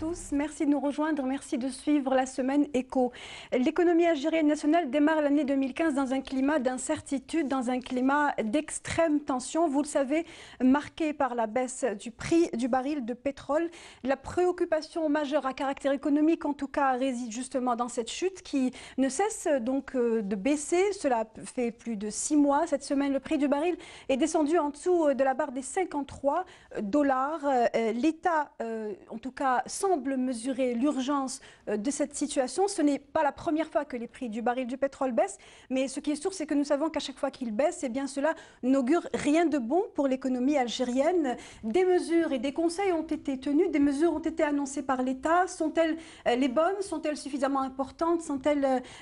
tous, merci de nous rejoindre, merci de suivre la semaine écho. L'économie algérienne nationale démarre l'année 2015 dans un climat d'incertitude, dans un climat d'extrême tension, vous le savez, marqué par la baisse du prix du baril de pétrole. La préoccupation majeure à caractère économique, en tout cas, réside justement dans cette chute qui ne cesse donc de baisser. Cela fait plus de 6 mois. Cette semaine, le prix du baril est descendu en dessous de la barre des $53. L'État, en tout cas, semble mesurer l'urgence de cette situation. Ce n'est pas la première fois que les prix du baril du pétrole baissent, mais ce qui est sûr, c'est que nous savons qu'à chaque fois qu'ils baissent, eh bien, cela n'augure rien de bon pour l'économie algérienne. Des mesures et des conseils ont été tenus, des mesures ont été annoncées par l'État. Sont-elles les bonnes? Sont-elles suffisamment importantes?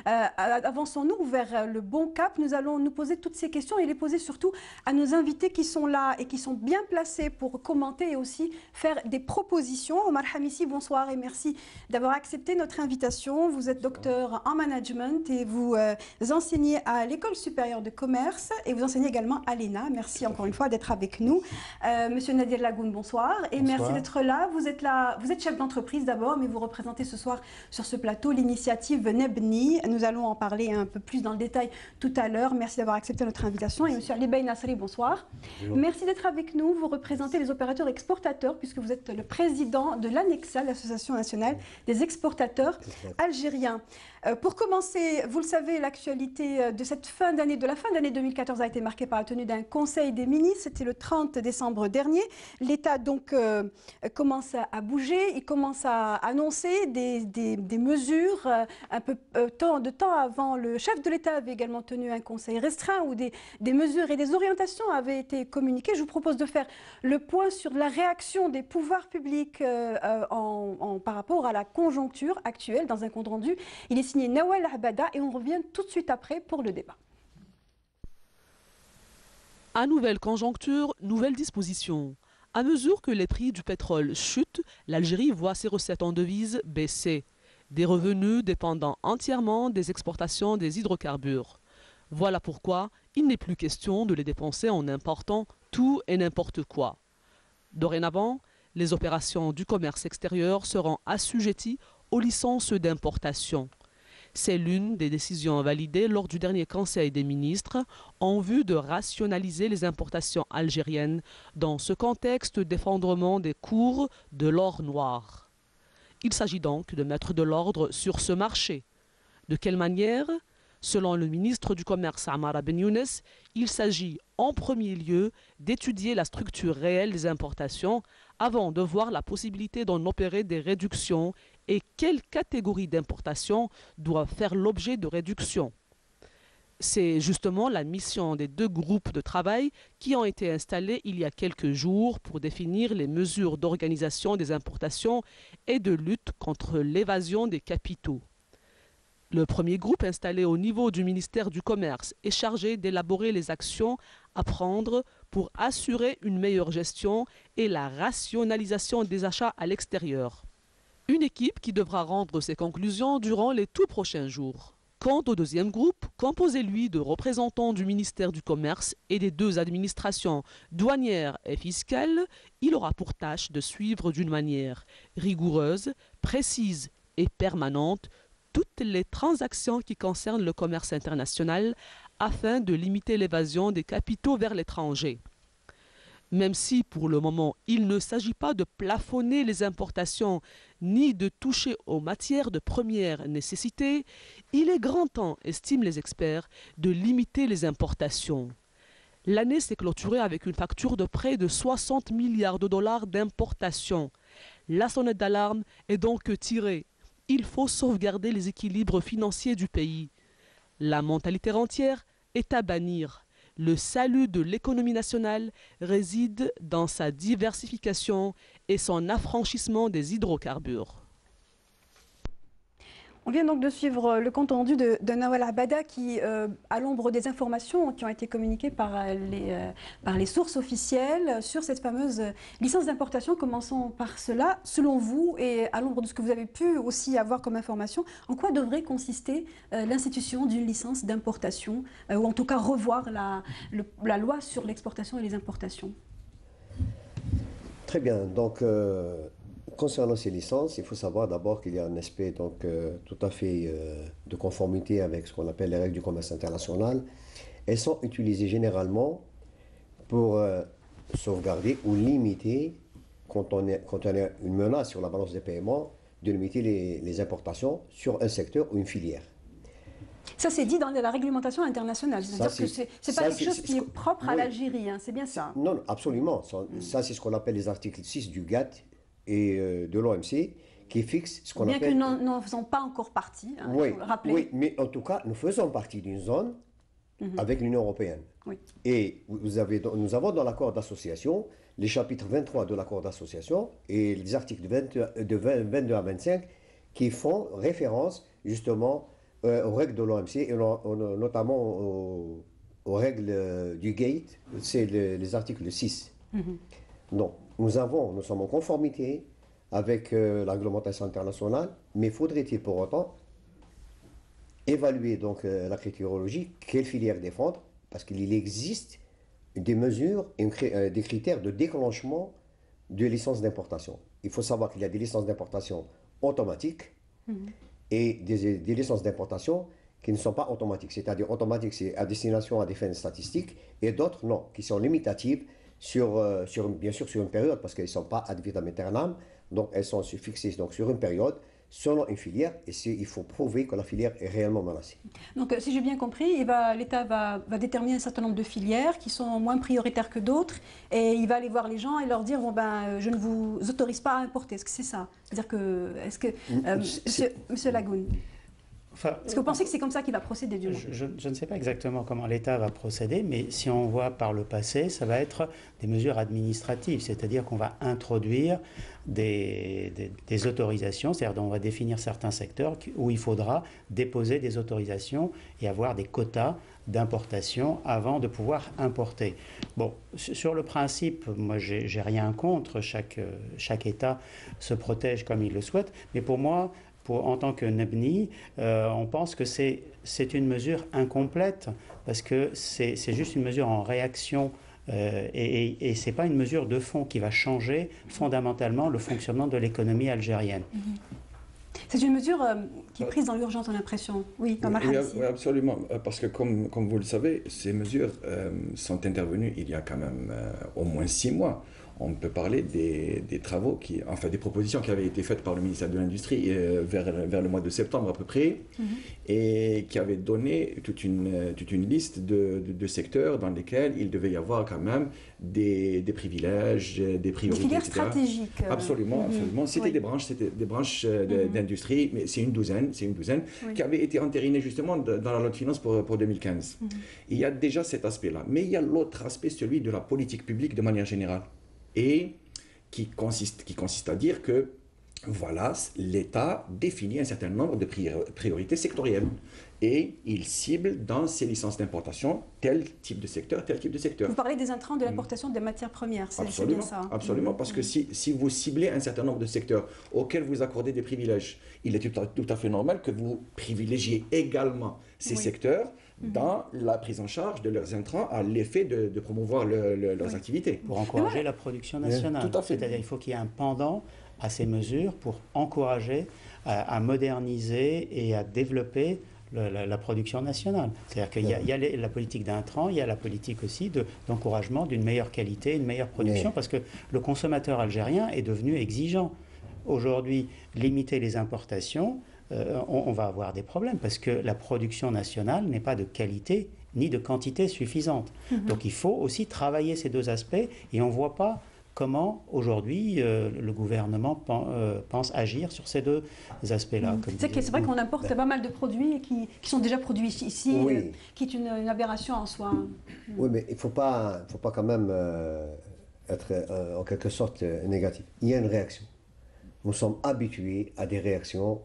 Avançons-nous vers le bon cap? Nous allons nous poser toutes ces questions et les poser surtout à nos invités qui sont là et qui sont bien placés pour commenter et aussi faire des propositions. Omar Hamissi, bonsoir et merci d'avoir accepté notre invitation. Vous êtes docteur en management et vous enseignez à l'École supérieure de commerce et vous enseignez également à l'ENA. Merci encore une fois d'être avec nous. Monsieur Nadir Lagoun, bonsoir et merci d'être là. Vous êtes chef d'entreprise d'abord, mais vous représentez ce soir sur ce plateau l'initiative Nebni. Nous allons en parler un peu plus dans le détail tout à l'heure. Merci d'avoir accepté notre invitation. Et monsieur Ali Bey Nasri, bonsoir. Bonjour. Merci d'être avec nous. Vous représentez les opérateurs exportateurs puisque vous êtes le président de l'ANEXA, l'Association nationale des exportateurs algériens. Pour commencer, vous le savez, l'actualité de cette fin d'année, de la fin d'année 2014 a été marquée par la tenue d'un conseil des ministres. C'était le 30 décembre dernier. L'État donc commence à bouger, il commence à annoncer des mesures. Un peu de temps avant, le chef de l'État avait également tenu un conseil restreint où des mesures et des orientations avaient été communiquées. Je vous propose de faire le point sur la réaction des pouvoirs publics par rapport à la conjoncture actuelle dans un compte rendu. Il est signé Nawal Abada et on revient tout de suite après pour le débat. À nouvelle conjoncture, nouvelles dispositions. À mesure que les prix du pétrole chutent, l'Algérie voit ses recettes en devises baisser. Des revenus dépendant entièrement des exportations des hydrocarbures. Voilà pourquoi il n'est plus question de les dépenser en important tout et n'importe quoi. Dorénavant, les opérations du commerce extérieur seront assujetties aux licences d'importation. C'est l'une des décisions validées lors du dernier Conseil des ministres en vue de rationaliser les importations algériennes dans ce contexte d'effondrement des cours de l'or noir. Il s'agit donc de mettre de l'ordre sur ce marché. De quelle manière? Selon le ministre du Commerce Amara Ben Younes, il s'agit en premier lieu d'étudier la structure réelle des importations avant de voir la possibilité d'en opérer des réductions et quelles catégories d'importations doivent faire l'objet de réductions. C'est justement la mission des deux groupes de travail qui ont été installés il y a quelques jours pour définir les mesures d'organisation des importations et de lutte contre l'évasion des capitaux. Le premier groupe installé au niveau du ministère du Commerce est chargé d'élaborer les actions à prendre pour assurer une meilleure gestion et la rationalisation des achats à l'extérieur. Une équipe qui devra rendre ses conclusions durant les tout prochains jours. Quant au deuxième groupe, composé lui de représentants du ministère du Commerce et des deux administrations douanières et fiscales, il aura pour tâche de suivre d'une manière rigoureuse, précise et permanente toutes les transactions qui concernent le commerce international afin de limiter l'évasion des capitaux vers l'étranger. Même si pour le moment il ne s'agit pas de plafonner les importations ni de toucher aux matières de première nécessité, il est grand temps, estiment les experts, de limiter les importations. L'année s'est clôturée avec une facture de près de 60 milliards de dollars d'importation. La sonnette d'alarme est donc tirée. Il faut sauvegarder les équilibres financiers du pays. La mentalité rentière est à bannir. Le salut de l'économie nationale réside dans sa diversification et son affranchissement des hydrocarbures. On vient donc de suivre le compte rendu de Nawal Abada qui, à l'ombre des informations qui ont été communiquées par les sources officielles sur cette fameuse licence d'importation. Commençons par cela. Selon vous, et à l'ombre de ce que vous avez pu aussi avoir comme information, en quoi devrait consister l'institution d'une licence d'importation, ou en tout cas revoir la loi sur l'exportation et les importations? Très bien. Donc, Concernant ces licences, il faut savoir d'abord qu'il y a un aspect donc, tout à fait de conformité avec ce qu'on appelle les règles du commerce international. Elles sont utilisées généralement pour sauvegarder ou limiter, quand on a une menace sur la balance des paiements, de limiter les importations sur un secteur ou une filière. Ça, c'est dit dans la réglementation internationale. C'est-à-dire que ce n'est pas quelque chose qui est propre à l'Algérie, hein, c'est bien ça. Non, absolument. Ça, c'est ce qu'on appelle les articles 6 du GATT et de l'OMC, qui fixent ce qu'on appelle... Bien que nous n'en faisons pas encore partie, hein, oui, il faut le rappeler. Oui, mais en tout cas, nous faisons partie d'une zone avec l'Union européenne. Oui. Et nous avons dans l'accord d'association les chapitres 23 de l'accord d'association et les articles de 22 à 25 qui font référence justement aux règles de l'OMC et notamment aux règles du GATT, c'est les articles 6. Donc, nous sommes en conformité avec la réglementation internationale, mais faudrait-il pour autant évaluer donc la critérologie, quelle filière défendre, parce qu'il existe des mesures, des critères de déclenchement de licences d'importation. Il faut savoir qu'il y a des licences d'importation automatiques et des licences d'importation qui ne sont pas automatiques. C'est-à-dire automatiques, c'est à destination à des fins statistiques, et d'autres non, qui sont limitatives bien sûr sur une période, parce qu'elles ne sont pas ad vitam aeternam, donc elles sont fixées donc, sur une période, selon une filière, et il faut prouver que la filière est réellement menacée. Donc, si j'ai bien compris, l'État va déterminer un certain nombre de filières qui sont moins prioritaires que d'autres, et il va aller voir les gens et leur dire, bon ben, je ne vous autorise pas à importer. Est-ce que c'est ça? C'est-à-dire que, Monsieur Lagoun, est-ce que vous pensez que c'est comme ça qu'il va procéder du moins? Je ne sais pas exactement comment l'État va procéder, mais si on voit par le passé, ça va être des mesures administratives, c'est-à-dire qu'on va introduire des autorisations, c'est-à-dire qu'on va définir certains secteurs où il faudra déposer des autorisations et avoir des quotas d'importation avant de pouvoir importer. Bon, sur le principe, moi j'ai rien contre, chaque État se protège comme il le souhaite, mais pour moi, en tant que NEBNI, on pense que c'est une mesure incomplète parce que c'est juste une mesure en réaction et ce n'est pas une mesure de fond qui va changer fondamentalement le fonctionnement de l'économie algérienne. C'est une mesure qui est prise dans l'urgence, on a l'impression. Oui, oui, absolument. Parce que comme vous le savez, ces mesures sont intervenues il y a quand même au moins 6 mois. On peut parler des travaux, des propositions qui avaient été faites par le ministère de l'Industrie vers le mois de septembre à peu près, et qui avaient donné toute une liste de secteurs dans lesquels il devait y avoir quand même des privilèges, des priorités, des filières etc. stratégiques. Absolument, absolument. C'était des branches d'industrie, mais c'est une douzaine qui avaient été entérinées justement dans la loi de finances pour 2015. Il y a déjà cet aspect-là. Mais il y a l'autre aspect, celui de la politique publique de manière générale. Et qui consiste à dire que voilà, l'État définit un certain nombre de priorités sectorielles et il cible dans ses licences d'importation tel type de secteur, tel type de secteur. Vous parlez des intrants, de l'importation des matières premières, c'est bien ça? Absolument, parce que si vous ciblez un certain nombre de secteurs auxquels vous accordez des privilèges, il est tout à fait normal que vous privilégiez également ces secteurs dans la prise en charge de leurs intrants à l'effet de promouvoir leurs activités. Pour encourager la production nationale. Tout à fait. C'est-à-dire qu'il faut qu'il y ait un pendant à ces mesures pour encourager à moderniser et à développer la production nationale. C'est-à-dire qu'il y a la politique d'intrants, il y a la politique aussi d'encouragement d'une meilleure qualité, une meilleure production, parce que le consommateur algérien est devenu exigeant. Aujourd'hui, limiter les importations, on va avoir des problèmes parce que la production nationale n'est pas de qualité ni de quantité suffisante. Donc il faut aussi travailler ces deux aspects et on ne voit pas comment aujourd'hui le gouvernement pense agir sur ces deux aspects-là. C'est vrai qu'on importe pas mal de produits qui sont déjà produits ici, qui est une aberration en soi. Oui, mais il ne faut pas quand même être en quelque sorte négatif. Il y a une réaction. Nous sommes habitués à des réactions,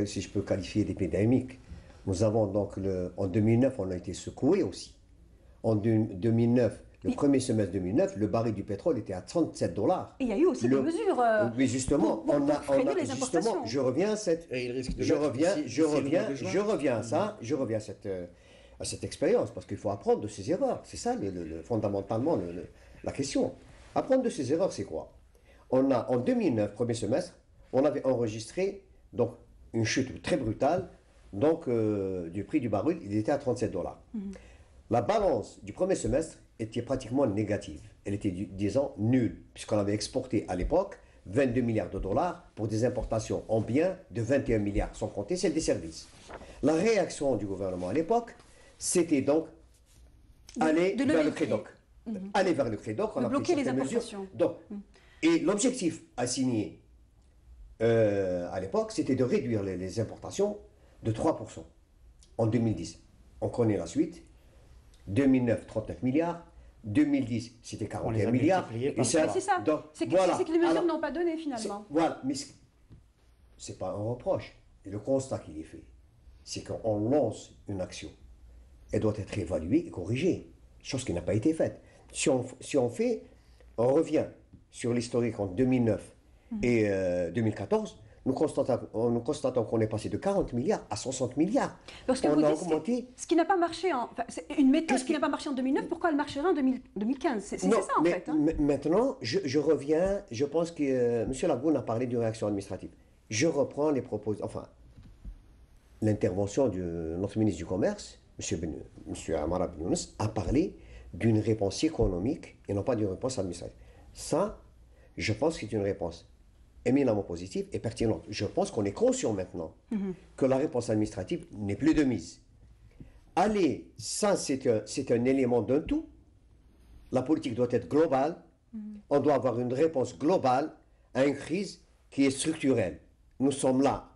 si je peux qualifier d'épidémiques. Nous avons donc, en 2009, on a été secoués aussi. En 2009, le premier semestre 2009, le baril du pétrole était à $37. Et il y a eu aussi des mesures mais justement, pour freiner les importations. Je reviens à cette expérience, parce qu'il faut apprendre de ses erreurs. C'est ça, fondamentalement, la question. Apprendre de ses erreurs, c'est quoi? on a en 2009, premier semestre, on avait enregistré donc une chute très brutale donc, du prix du baril, il était à 37 $. La balance du premier semestre était pratiquement négative. Elle était, disons, nulle, puisqu'on avait exporté à l'époque 22 milliards de dollars pour des importations en biens de 21 milliards, sans compter celle des services. La réaction du gouvernement à l'époque, c'était donc aller vers le CREDOC. Aller vers le CREDOC, on a bloquer pris les certaines importations. mesures. Donc, et l'objectif assigné à l'époque, c'était de réduire les importations de 3% en 2010. On connaît la suite. 2009, 39 milliards. 2010, c'était 41 milliards. C'est ça. C'est que les mesures n'ont pas donné finalement. Voilà, mais ce n'est pas un reproche. Et le constat qu'il est fait, c'est qu'on lance une action. Elle doit être évaluée et corrigée, chose qui n'a pas été faite. Si on revient sur l'historique en 2009 et 2014, nous constatons qu'on est passé de 40 milliards à 60 milliards. Parce que on vous a dites, augmenté. ce qui n'a pas marché, c'est une méthode qui n'a pas marché en 2009, pourquoi elle marcherait en 2015? C'est ça en fait. Maintenant, je reviens, je pense que M. Lagoun a parlé d'une réaction administrative. Je reprends les propositions, enfin, l'intervention de notre ministre du Commerce, M. Amara Ben Younes, a parlé d'une réponse économique et non pas d'une réponse administrative. Ça, je pense que c'est une réponse éminemment positive et pertinente. Je pense qu'on est conscient maintenant que la réponse administrative n'est plus de mise. Allez, ça c'est un élément d'un tout. La politique doit être globale. On doit avoir une réponse globale à une crise qui est structurelle. Nous sommes là,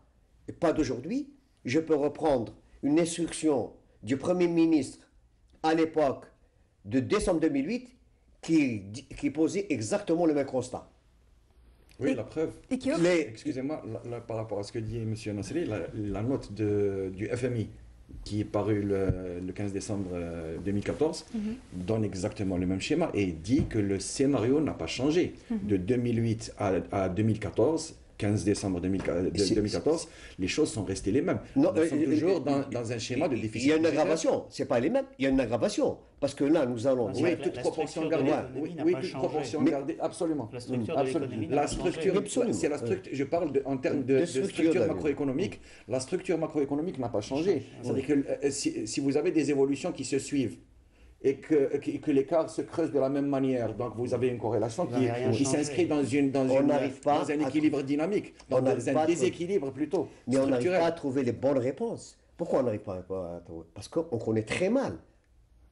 et pas d'aujourd'hui. Je peux reprendre une instruction du Premier ministre à l'époque de décembre 2008 qui posait exactement le même constat. Oui, la preuve. Excusez-moi, par rapport à ce que dit M. Nasseri, la note du FMI qui est parue le 15 décembre 2014 donne exactement le même schéma et dit que le scénario n'a pas changé. De 2008 à 2014, 15 décembre 2014, les choses sont restées les mêmes. Non, nous sommes toujours dans un schéma de déficit. Il y a une aggravation, ce n'est pas les mêmes, il y a une aggravation. Parce que là, nous allons... Oui, toute proportion gardée. Oui, toute proportion gardée, absolument. La structure de l'économie n'a pas changé. C'est la structure, je parle en termes de structure macroéconomique. La structure macroéconomique n'a pas changé. C'est-à-dire que si vous avez des évolutions qui se suivent, et que l'écart se creuse de la même manière. Donc vous avez une corrélation qui s'inscrit dans un équilibre dynamique, dans un déséquilibre plutôt. Mais on n'arrive pas à trouver les bonnes réponses. Pourquoi on n'arrive pas à trouver? Parce qu'on connaît très mal.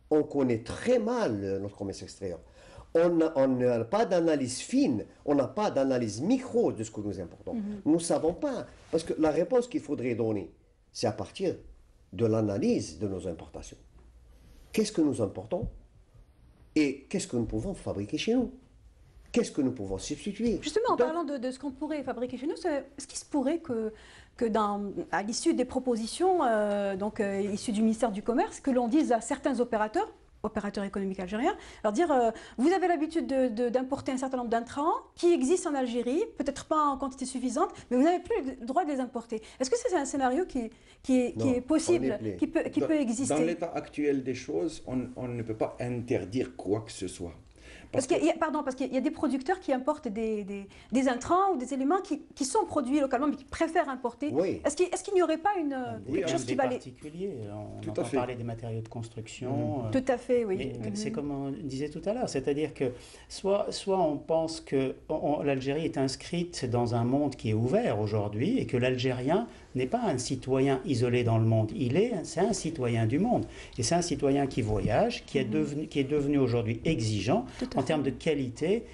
On connaît très mal notre commerce extérieur. On n'a pas d'analyse fine, on n'a pas d'analyse micro de ce que nous importons. Nous ne savons pas. Parce que la réponse qu'il faudrait donner, c'est à partir de l'analyse de nos importations. Qu'est-ce que nous importons et qu'est-ce que nous pouvons fabriquer chez nous? Qu'est-ce que nous pouvons substituer? Justement, en parlant de ce qu'on pourrait fabriquer chez nous, est-ce qu'il se pourrait que à l'issue des propositions issues du ministère du Commerce, que l'on dise à certains opérateurs économiques algériens, leur dire vous avez l'habitude d'importer un certain nombre d'intrants qui existent en Algérie, peut-être pas en quantité suffisante, mais vous n'avez plus le droit de les importer. Est-ce que c'est un scénario qui est possible, qui peut exister? Dans l'état actuel des choses, on ne peut pas interdire quoi que ce soit. Parce qu'il y a des producteurs qui importent des intrants ou des éléments qui sont produits localement, mais qui préfèrent importer. Oui. Est-ce qu'il n'y aurait pas quelque chose qui va les... particuliers. On entend parler des matériaux de construction. Tout à fait, oui. C'est comme on disait tout à l'heure, c'est-à-dire que soit on pense que l'Algérie est inscrite dans un monde qui est ouvert aujourd'hui et que l'Algérien n'est pas un citoyen isolé dans le monde. C'est un citoyen du monde. Et c'est un citoyen qui voyage, qui est devenu aujourd'hui exigeant en termes de qualité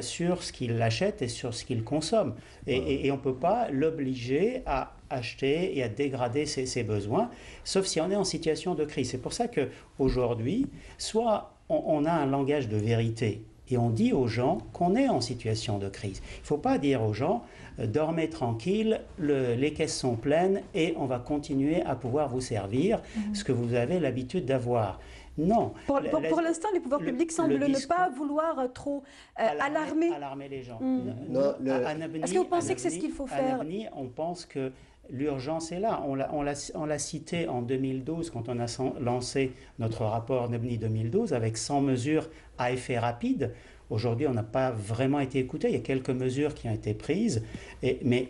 sur ce qu'il achète et sur ce qu'il consomme. Et on ne peut pas l'obliger à acheter et à dégrader ses besoins, sauf si on est en situation de crise. C'est pour ça qu'aujourd'hui, soit on a un langage de vérité et on dit aux gens qu'on est en situation de crise. Il ne faut pas dire aux gens dormez tranquille, les caisses sont pleines et on va continuer à pouvoir vous servir ce que vous avez l'habitude d'avoir. Non. Pour l'instant, les pouvoirs publics semblent ne pas vouloir trop alarmer les gens. Est-ce que vous pensez que c'est ce qu'il faut faire? On pense que l'urgence est là. On l'a cité en 2012 quand on a lancé notre rapport Nebni 2012 avec 100 mesures à effet rapide. Aujourd'hui, on n'a pas vraiment été écouté. Il y a quelques mesures qui ont été prises, mais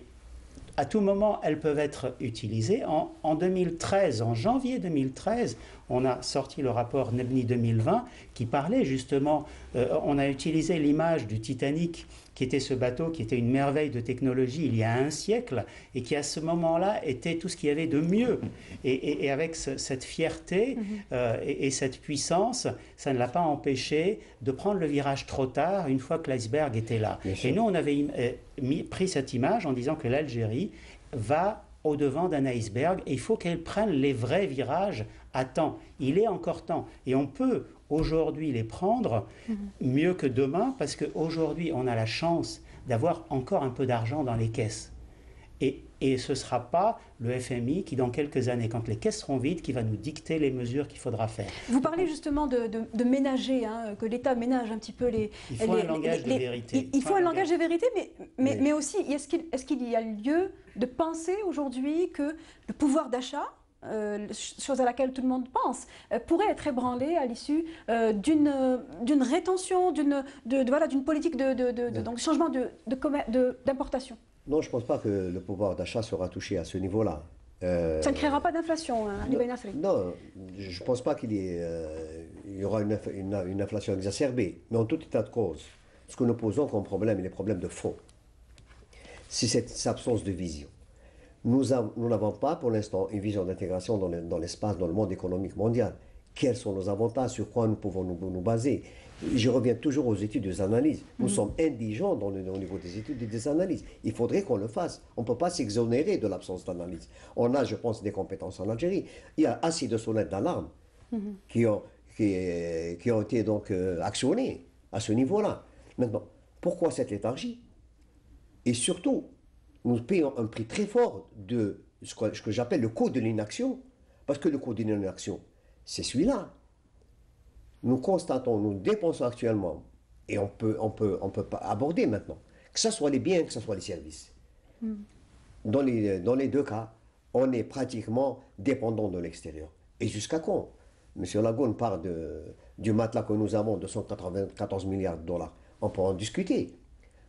à tout moment, elles peuvent être utilisées. En 2013, en janvier 2013, on a sorti le rapport Nebni 2020 qui parlait justement, on a utilisé l'image du Titanic, qui était ce bateau qui était une merveille de technologie il y a un siècle et qui à ce moment-là était tout ce qu'il y avait de mieux. Et avec cette fierté et cette puissance, ça ne l'a pas empêché de prendre le virage trop tard une fois que l'iceberg était là. Et nous, on avait pris cette image en disant que l'Algérie va au-devant d'un iceberg et il faut qu'elle prenne les vrais virages à temps. Il est encore temps. Et on peut aujourd'hui les prendre mieux que demain parce qu'aujourd'hui, on a la chance d'avoir encore un peu d'argent dans les caisses. Et ce ne sera pas le FMI qui, dans quelques années, quand les caisses seront vides, qui va nous dicter les mesures qu'il faudra faire. Vous parlez justement de ménager, hein, que l'État ménage un petit peu les... Il faut un langage de vérité. Il faut un langage de vérité, mais aussi, est-ce qu'il y a lieu de penser aujourd'hui que le pouvoir d'achat, chose à laquelle tout le monde pense, pourrait être ébranlé à l'issue d'une rétention, d'une politique donc changement d'importation? Non, je ne pense pas que le pouvoir d'achat sera touché à ce niveau-là. Ça ne créera pas d'inflation, hein, non, je ne pense pas qu'il y aura une inflation exacerbée. Mais en tout état de cause, ce que nous posons comme problème, les problèmes de fond, c'est cette absence de vision. Nous n'avons pas pour l'instant une vision d'intégration dans l'espace, dans le monde économique mondial. Quels sont nos avantages, sur quoi nous pouvons nous baser? Je reviens toujours aux études et des analyses. Nous sommes indigents au niveau des études et des analyses. Il faudrait qu'on le fasse. On ne peut pas s'exonérer de l'absence d'analyse. On a, je pense, des compétences en Algérie. Il y a assez de sonnettes d'alarme qui ont été donc actionnées à ce niveau-là. Maintenant, pourquoi cette léthargie? Et surtout, nous payons un prix très fort de ce que j'appelle le coût de l'inaction. Parce que le coût de l'inaction, c'est celui-là. Nous constatons, nous dépensons actuellement, et on peut pas aborder maintenant, que ce soit les biens, que ce soit les services. Dans les deux cas, on est pratiquement dépendant de l'extérieur. Et jusqu'à quand? M. Lagoune parle du matelas que nous avons de 194 milliards de dollars. On peut en discuter.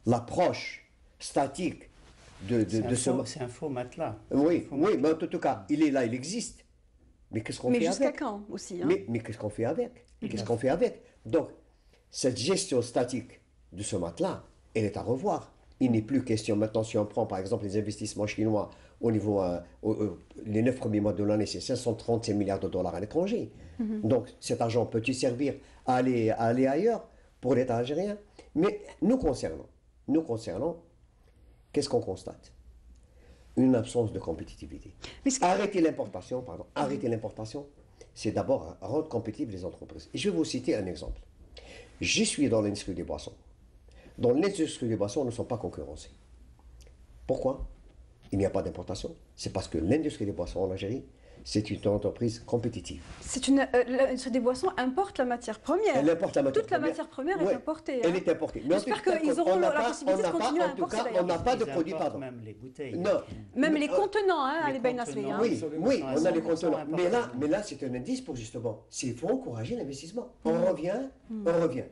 L'approche statique c'est un faux matelas. Oui, mais en tout cas, il est là, il existe. Mais qu'est-ce qu'on fait avec? Mais jusqu'à quand aussi, hein? Mais qu'est-ce qu'on fait avec? Qu'est-ce qu'on fait avec? Donc, cette gestion statique de ce matelas, elle est à revoir. Il n'est plus question maintenant, si on prend par exemple les investissements chinois au niveau, les 9 premiers mois de l'année, c'est 535 milliards de dollars à l'étranger. Donc, cet argent peut-il servir à aller ailleurs pour l'État algérien? Mais nous concernant, qu'est-ce qu'on constate? Une absence de compétitivité. Arrêter l'importation, c'est d'abord rendre compétitives les entreprises. Et je vais vous citer un exemple. Je suis dans l'industrie des boissons. Dans l'industrie des boissons, nous ne sommes pas concurrencés. Pourquoi? Il n'y a pas d'importation. C'est parce que l'industrie des boissons en Algérie, c'est une entreprise compétitive. L'industrie des boissons importe la matière première. Elle importe la matière Toute la matière première est importée. Elle est importée. J'espère qu'ils auront la possibilité de continuer à importer. On n'a pas de produits, pardon. Même les bouteilles. Non. Même les contenants, hein, les Bainasri. Oui, on a les contenants. Mais là, c'est un indice pour justement, s'il faut encourager l'investissement. On revient.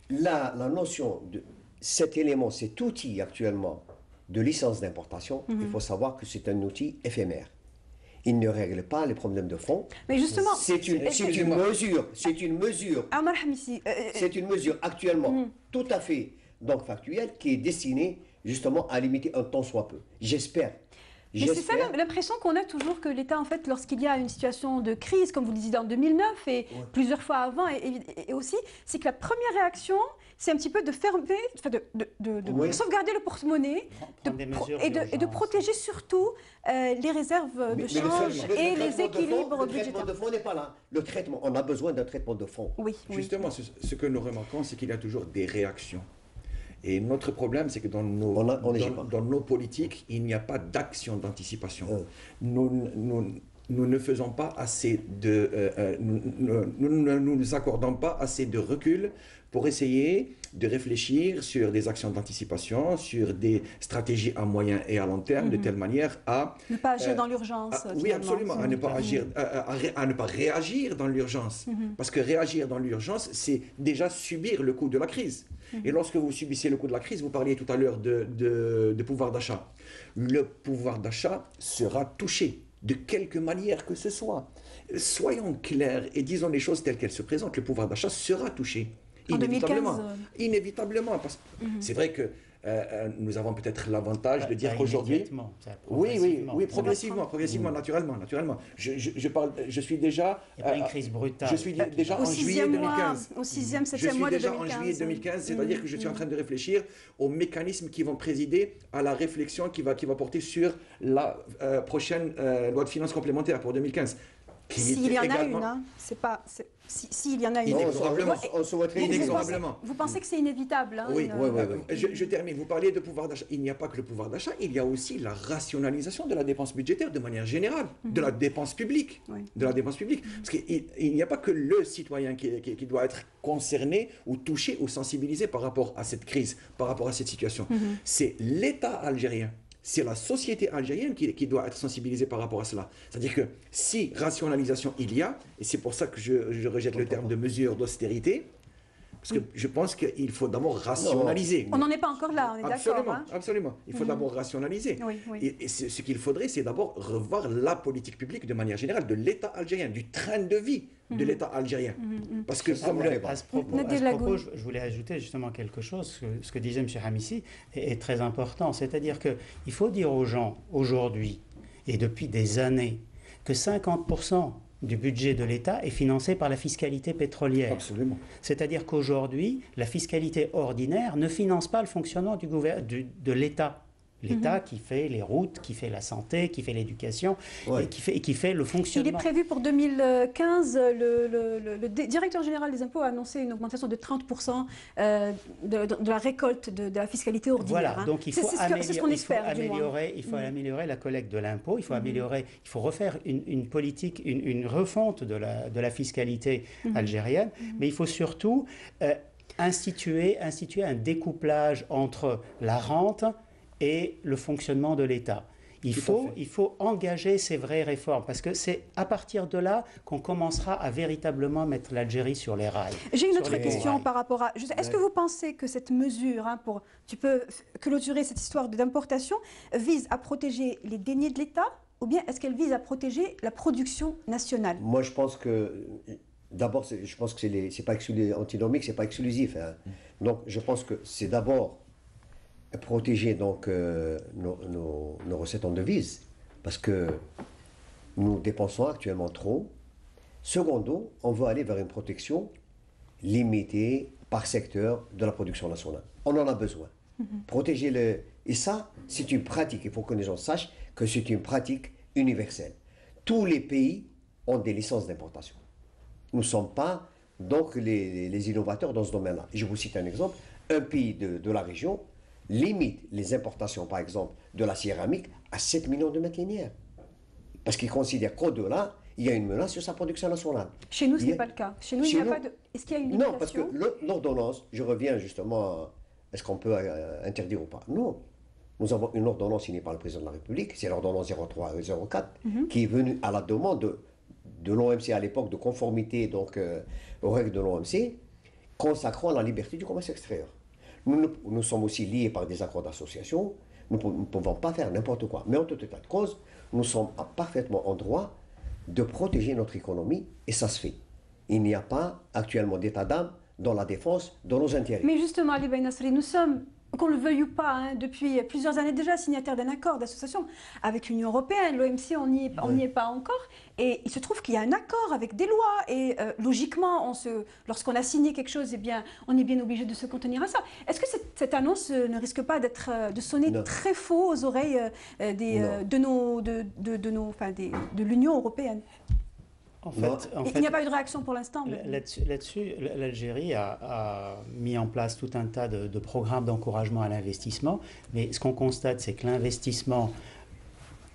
La notion de cet élément, cet outil actuellement de licence d'importation, il faut savoir que c'est un outil éphémère. Il ne règle pas les problèmes de fond. Mais justement, c'est une mesure actuellement tout à fait donc factuelle qui est destinée justement à limiter un tant soit peu. J'espère. Mais c'est ça l'impression qu'on a toujours que l'État, en fait, lorsqu'il y a une situation de crise, comme vous le disiez en 2009 et plusieurs fois avant, et aussi, c'est que la première réaction, c'est un petit peu de fermer, de sauvegarder le porte-monnaie et de protéger surtout les réserves de change et les équilibres budgétaires. Le traitement de fonds n'est pas là. Le traitement, on a besoin d'un traitement de fonds. Oui. Justement, ce que nous remarquons, c'est qu'il y a toujours des réactions. Et notre problème, c'est que dans nos politiques, il n'y a pas d'action d'anticipation. Nous ne faisons pas assez nous nous accordons pas assez de recul pour essayer de réfléchir sur des actions d'anticipation, sur des stratégies à moyen et à long terme, de telle manière à... Ne pas agir dans l'urgence. Oui, absolument, à ne pas agir, à ne pas réagir dans l'urgence. Parce que réagir dans l'urgence, c'est déjà subir le coût de la crise. Et lorsque vous subissez le coût de la crise, vous parliez tout à l'heure de pouvoir d'achat. Le pouvoir d'achat sera touché de quelque manière que ce soit. Soyons clairs et disons les choses telles qu'elles se présentent. Le pouvoir d'achat sera touché. Inévitablement. Inévitablement. Parce que c'est vrai que nous avons peut-être l'avantage de dire qu'aujourd'hui... Oui, progressivement, naturellement. Je suis déjà... Il n'y a pas une crise brutale. Je suis déjà en juillet 2015. Au 6e, 7e mois de 2015. Je suis déjà en juillet 2015, c'est-à-dire que je suis en train de réfléchir aux mécanismes qui vont présider à la réflexion qui va porter sur la prochaine loi de finances complémentaire pour 2015. S'il y en a une, hein, c'est pas... S'il y en a une... Inexorablement. Vous pensez que c'est inévitable, hein, Oui. Je termine. Vous parliez de pouvoir d'achat. Il n'y a pas que le pouvoir d'achat, il y a aussi la rationalisation de la dépense budgétaire de manière générale, de la dépense publique. De la dépense publique. Parce qu'il n'y a pas que le citoyen qui doit être concerné ou touché ou sensibilisé par rapport à cette crise, par rapport à cette situation. C'est l'État algérien. C'est la société algérienne qui doit être sensibilisée par rapport à cela. C'est-à-dire que si rationalisation il y a, et c'est pour ça que je rejette le terme de mesure d'austérité, parce que je pense qu'il faut d'abord rationaliser. On n'en est pas encore là, on est d'accord. Absolument. Il faut d'abord rationaliser. Et ce qu'il faudrait, c'est d'abord revoir la politique publique de manière générale de l'État algérien, du train de vie de l'État algérien. Parce que à ce propos, je voulais ajouter justement quelque chose. Ce que disait M. Hamissi est très important. C'est-à-dire qu'il faut dire aux gens aujourd'hui, et depuis des années, que 50% du budget de l'État est financé par la fiscalité pétrolière. Absolument. C'est-à-dire qu'aujourd'hui, la fiscalité ordinaire ne finance pas le fonctionnement de l'État. L'État qui fait les routes, qui fait la santé, qui fait l'éducation, et qui fait le fonctionnement. Il est prévu pour 2015, le directeur général des impôts a annoncé une augmentation de 30% de la récolte de la fiscalité ordinaire. Voilà, donc il faut améliorer la collecte de l'impôt, il faut refaire une politique, une refonte de la fiscalité algérienne, mais il faut surtout instituer un découplage entre la rente et le fonctionnement de l'État. Il faut engager ces vraies réformes, parce que c'est à partir de là qu'on commencera à véritablement mettre l'Algérie sur les rails. J'ai une autre question par rapport à... Est-ce que vous pensez que cette mesure, tu peux clôturer cette histoire d'importation, vise à protéger les deniers de l'État, ou bien est-ce qu'elle vise à protéger la production nationale? Moi, je pense que... D'abord, je pense que c'est pas antinomique, c'est pas exclusif. Hein. Donc, je pense que c'est d'abord protéger donc nos recettes en devises, parce que nous dépensons actuellement trop. Secondo, on veut aller vers une protection limitée par secteur de la production nationale. On en a besoin. Protéger et ça, c'est une pratique. Il faut que les gens sachent que c'est une pratique universelle. Tous les pays ont des licences d'importation. Nous ne sommes pas donc les innovateurs dans ce domaine-là. Je vous cite un exemple. Un pays de la région limite les importations, par exemple, de la céramique à 7 millions de mètres linéaires. Parce qu'il considère qu'au-delà, il y a une menace sur sa production nationale. Chez nous, ce n'est pas le cas. Chez nous, il n'y a pas de... Est-ce qu'il y a une limitation? Non, parce que l'ordonnance, je reviens justement, est-ce qu'on peut interdire ou pas? Non. Nous avons une ordonnance signée par le président de la République, c'est l'ordonnance 03 et 04, qui est venue à la demande de l'OMC à l'époque, de conformité donc, aux règles de l'OMC, consacrant la liberté du commerce extérieur. Nous sommes aussi liés par des accords d'association. Nous ne pouvons pas faire n'importe quoi. Mais en tout état de cause, nous sommes parfaitement en droit de protéger notre économie, et ça se fait. Il n'y a pas actuellement d'état d'âme dans la défense de nos intérêts. Mais justement, Ali Ben Nasri, nous sommes, qu'on le veuille ou pas, depuis plusieurs années déjà signataires d'un accord d'association avec l'Union européenne. L'OMC, on n'y est pas encore. Et il se trouve qu'il y a un accord avec des lois. Et logiquement, lorsqu'on a signé quelque chose, eh bien, on est bien obligé de se contenir à ça. Est-ce que cette annonce ne risque pas de sonner très faux aux oreilles de l'Union européenne? En fait, il n'y a pas eu de réaction pour l'instant. Là-dessus, l'Algérie a mis en place tout un tas de programmes d'encouragement à l'investissement. Mais ce qu'on constate, c'est que l'investissement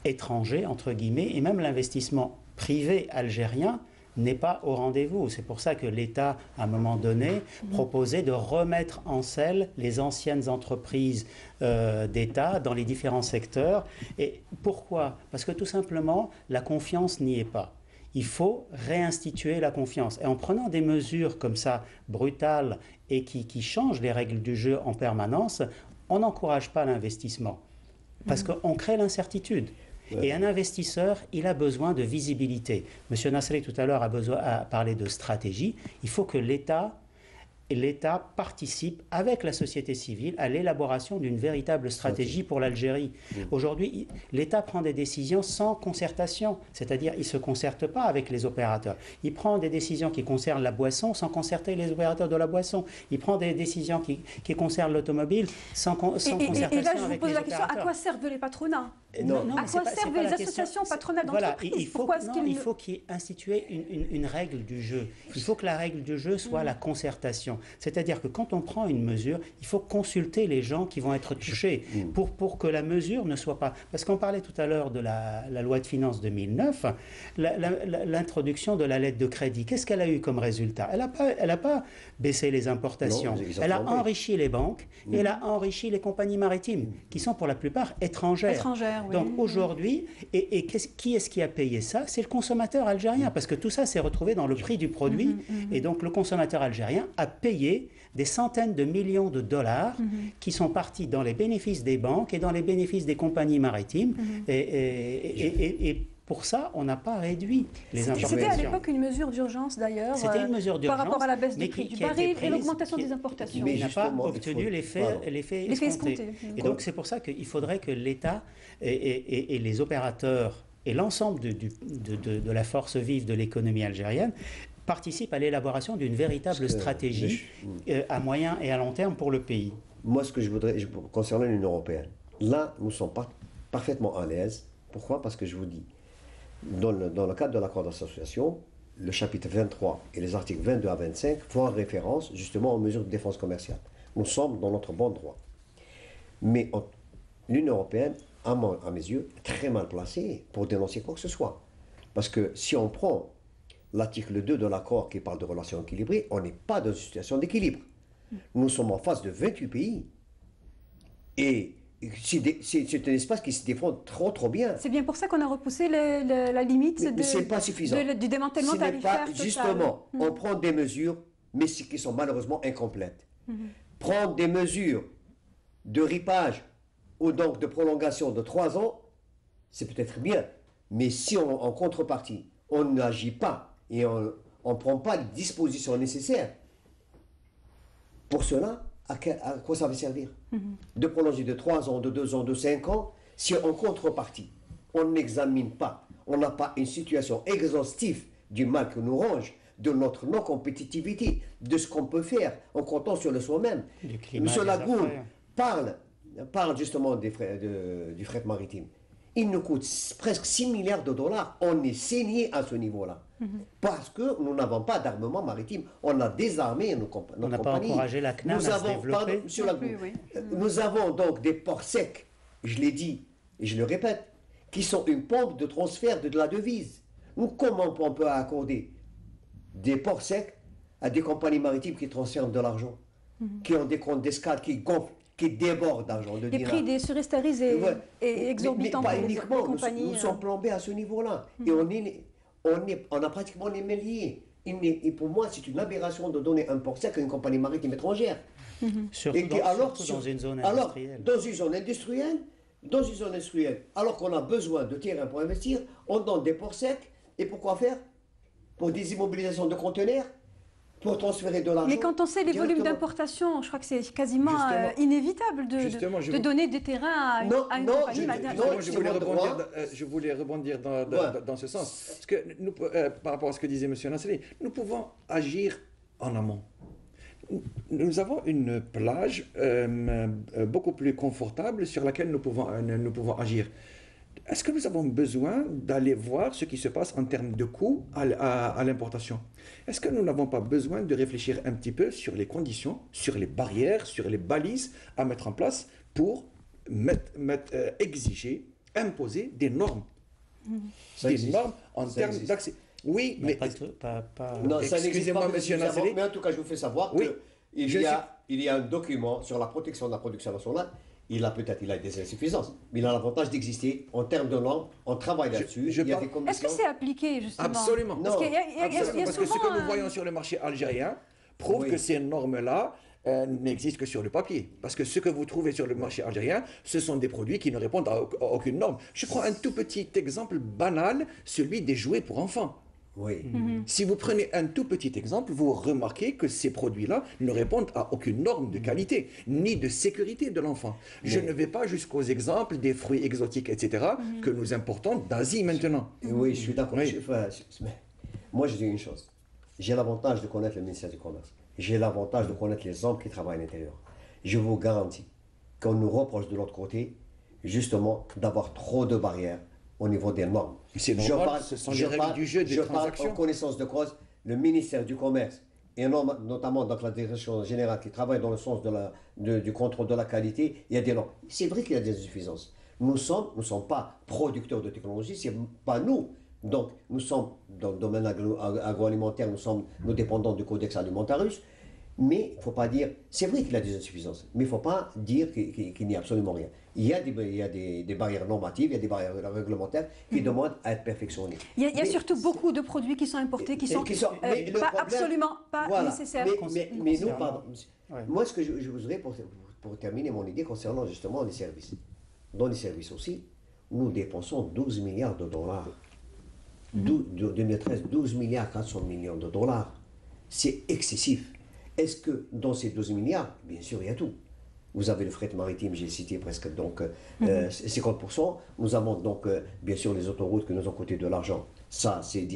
étranger, entre guillemets, et même l'investissement privé algérien, n'est pas au rendez-vous. C'est pour ça que l'État, à un moment donné, proposait de remettre en selle les anciennes entreprises d'État dans les différents secteurs. Et pourquoi? Parce que tout simplement, la confiance n'y est pas. Il faut réinstituer la confiance. Et en prenant des mesures comme ça, brutales, et qui changent les règles du jeu en permanence, on n'encourage pas l'investissement. Parce qu'on crée l'incertitude. Et un investisseur, il a besoin de visibilité. Monsieur Nasri, tout à l'heure, a parlé de stratégie. Il faut que l'État participe avec la société civile à l'élaboration d'une véritable stratégie pour l'Algérie. Aujourd'hui, l'État prend des décisions sans concertation, c'est-à-dire il ne se concerte pas avec les opérateurs. Il prend des décisions qui concernent la boisson sans concerter les opérateurs de la boisson. Il prend des décisions qui concernent l'automobile sans concertation avec les opérateurs. Et là, je vous pose la question, à quoi servent les patronats? À quoi servent les associations patronales d'entreprise? Il faut qu'il y ait institué une règle du jeu. Il faut que la règle du jeu soit la concertation. C'est-à-dire que quand on prend une mesure, il faut consulter les gens qui vont être touchés pour que la mesure ne soit pas... Parce qu'on parlait tout à l'heure de la loi de finances 2009, l'introduction de la lettre de crédit. Qu'est-ce qu'elle a eu comme résultat? Elle n'a pas baissé les importations. Elle a enrichi les banques et elle a enrichi les compagnies maritimes, qui sont pour la plupart étrangères. Oui. Donc aujourd'hui, qui est-ce qui a payé ça? C'est le consommateur algérien, parce que tout ça s'est retrouvé dans le prix du produit. Et donc le consommateur algérien a payé des centaines de millions de dollars qui sont partis dans les bénéfices des banques et dans les bénéfices des compagnies maritimes. Et pour ça, on n'a pas réduit les importations. C'était à l'époque une mesure d'urgence d'ailleurs, par rapport à la baisse du prix du baril et l'augmentation des importations. Mais il n'a pas obtenu l'effet escompté. Et donc c'est pour ça qu'il faudrait que l'État et les opérateurs et l'ensemble de la force vive de l'économie algérienne participent à l'élaboration d'une véritable stratégie à moyen et à long terme pour le pays. Moi, ce que je voudrais, concernant l'Union européenne, là, nous ne sommes pas parfaitement à l'aise. Pourquoi? Parce que je vous dis, dans le cadre de l'accord d'association, le chapitre 23 et les articles 22 à 25 font référence justement aux mesures de défense commerciale. Nous sommes dans notre bon droit. Mais l'Union européenne, à mes yeux, est très mal placée pour dénoncer quoi que ce soit. Parce que si on prend l'article 2 de l'accord qui parle de relations équilibrées, on n'est pas dans une situation d'équilibre. Nous sommes en face de 28 pays. Et c'est un espace qui se défend trop bien. C'est bien pour ça qu'on a repoussé la limite mais c'est pas suffisant. Du démantèlement tarifaire total. Justement, on prend des mesures, mais qui sont malheureusement incomplètes. Prendre des mesures de ripage ou donc de prolongation de 3 ans, c'est peut-être bien. Mais si en contrepartie, on n'agit pas et on ne prend pas les dispositions nécessaires, pour cela, à quoi ça va servir? De prolonger de 3 ans, de 2 ans, de 5 ans, si en contrepartie, on n'examine pas, on n'a pas une situation exhaustive du mal que nous ronge, de notre non-compétitivité, de ce qu'on peut faire en comptant sur le soi-même. M. Lagoun parle justement du fret maritime. Il nous coûte presque 6 milliards de dollars. On est saigné à ce niveau-là. Parce que nous n'avons pas d'armement maritime. On a désarmé notre compagnie. On n'a pas encouragé la CNAM à se développer. Nous avons donc des ports secs, je l'ai dit et je le répète, qui sont une pompe de transfert de la devise. Comment on peut accorder des ports secs à des compagnies maritimes qui transfèrent de l'argent, qui ont des comptes d'escale qui gonflent, qui débordent d'argent, de dinars. Les prix des suristarines est exorbitant pour les compagnies. Nous sommes plombés à ce niveau-là. Et on a pratiquement les mains liées. Et pour moi, c'est une aberration de donner un port sec à une compagnie maritime étrangère. Surtout dans une zone industrielle. Dans une zone industrielle, alors qu'on a besoin de terrain pour investir, on donne des ports secs. Et pourquoi faire? Pour des immobilisations de conteneurs, pour transférer de l'argent. Mais quand on sait les volumes d'importation, je crois que c'est quasiment inévitable de donner des terrains à une compagnie. Je voulais rebondir dans ce sens. Parce que nous, par rapport à ce que disait M. Nasri, nous pouvons agir en amont. Nous avons une plage beaucoup plus confortable sur laquelle nous pouvons agir. Est-ce que nous avons besoin d'aller voir ce qui se passe en termes de coûts à l'importation? Est-ce que nous n'avons pas besoin de réfléchir un petit peu sur les conditions, sur les barrières, sur les balises à mettre en place pour exiger, imposer des normes? Des normes en termes d'accès. Oui, mais... Non, ça n'existe pas. Excusez-moi, monsieur Nazeli. Mais en tout cas, je vous fais savoir Oui, qu'il y a un document sur la protection de la production nationale. Il a des insuffisances, mais il a l'avantage d'exister en termes de normes. On travaille là-dessus. Est-ce que c'est appliqué, justement? Absolument. Parce qu'il y a Parce que ce que souvent nous voyons sur le marché algérien prouve que ces normes-là n'existent que sur le papier. Parce que ce que vous trouvez sur le marché algérien, ce sont des produits qui ne répondent à aucune norme. Je prends un tout petit exemple banal, celui des jouets pour enfants. Oui. Si vous prenez un tout petit exemple, vous remarquez que ces produits-là ne répondent à aucune norme de qualité, ni de sécurité de l'enfant. Je ne vais pas jusqu'aux exemples des fruits exotiques, etc., que nous importons d'Asie maintenant. Oui, je suis d'accord. Oui. Moi, je dis une chose. J'ai l'avantage de connaître le ministère du Commerce. J'ai l'avantage de connaître les hommes qui travaillent à l'intérieur. Je vous garantis qu'on nous reproche de l'autre côté, justement, d'avoir trop de barrières au niveau des normes. C'est normal, ce sont les règles du jeu des transactions. Je parle en connaissance de cause, le ministère du Commerce, et notamment dans la direction générale qui travaille dans le sens du contrôle de la qualité, il y a des normes. C'est vrai qu'il y a des insuffisances. Nous ne sommes pas producteurs de technologie, ce n'est pas nous. Donc, nous sommes dans le domaine agroalimentaire, nous dépendons du Codex Alimentarius, mais il ne faut pas dire, c'est vrai qu'il y a des insuffisances, mais il ne faut pas dire qu'il n'y a absolument rien. Il y a des barrières normatives, il y a des barrières réglementaires qui demandent à être perfectionnées. Il y a surtout beaucoup de produits qui sont importés, qui sont absolument pas nécessaires. Mais nous, pardon, moi, ce que je voudrais, pour terminer mon idée concernant justement les services. Dans les services aussi, nous dépensons 12 milliards de dollars. 2013, 12 milliards 400 millions de dollars. C'est excessif. Est-ce que dans ces 12 milliards, bien sûr, il y a tout. Vous avez le fret maritime, j'ai cité presque donc 50%. Nous avons donc bien sûr les autoroutes qui nous ont coûté de l'argent. Ça, c'est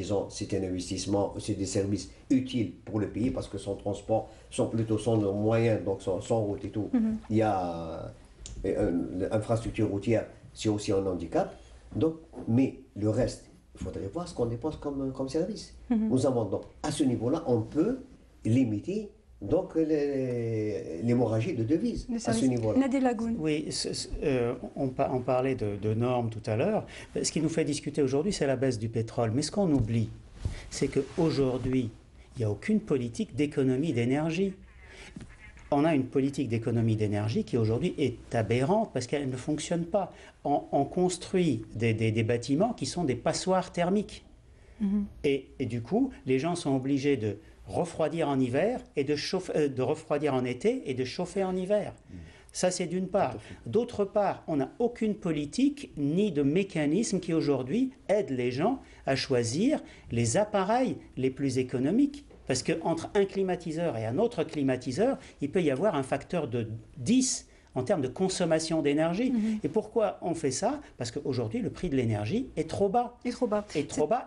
un investissement, c'est des services utiles pour le pays parce que son transport, son moyen, donc son route et tout. Il y a l'infrastructure routière, c'est aussi un handicap. Donc, mais le reste, il faudrait voir ce qu'on dépense comme service. Nous avons donc, à ce niveau-là, on peut limiter donc l'hémorragie de devises à ce niveau-là. Nadir Lagoun. Oui, on parlait de normes tout à l'heure. Ce qui nous fait discuter aujourd'hui, c'est la baisse du pétrole. Mais ce qu'on oublie, c'est qu'aujourd'hui, il n'y a aucune politique d'économie d'énergie. On a une politique d'économie d'énergie qui aujourd'hui est aberrante parce qu'elle ne fonctionne pas. On construit des bâtiments qui sont des passoires thermiques. Et du coup, les gens sont obligés de refroidir en hiver et de refroidir en été et de chauffer en hiver. Ça, c'est d'une part. D'autre part, on n'a aucune politique ni de mécanisme qui aujourd'hui aide les gens à choisir les appareils les plus économiques. Parce qu'entre un climatiseur et un autre climatiseur, il peut y avoir un facteur de 10 en termes de consommation d'énergie. Et pourquoi on fait ça? Parce qu'aujourd'hui, le prix de l'énergie est trop bas.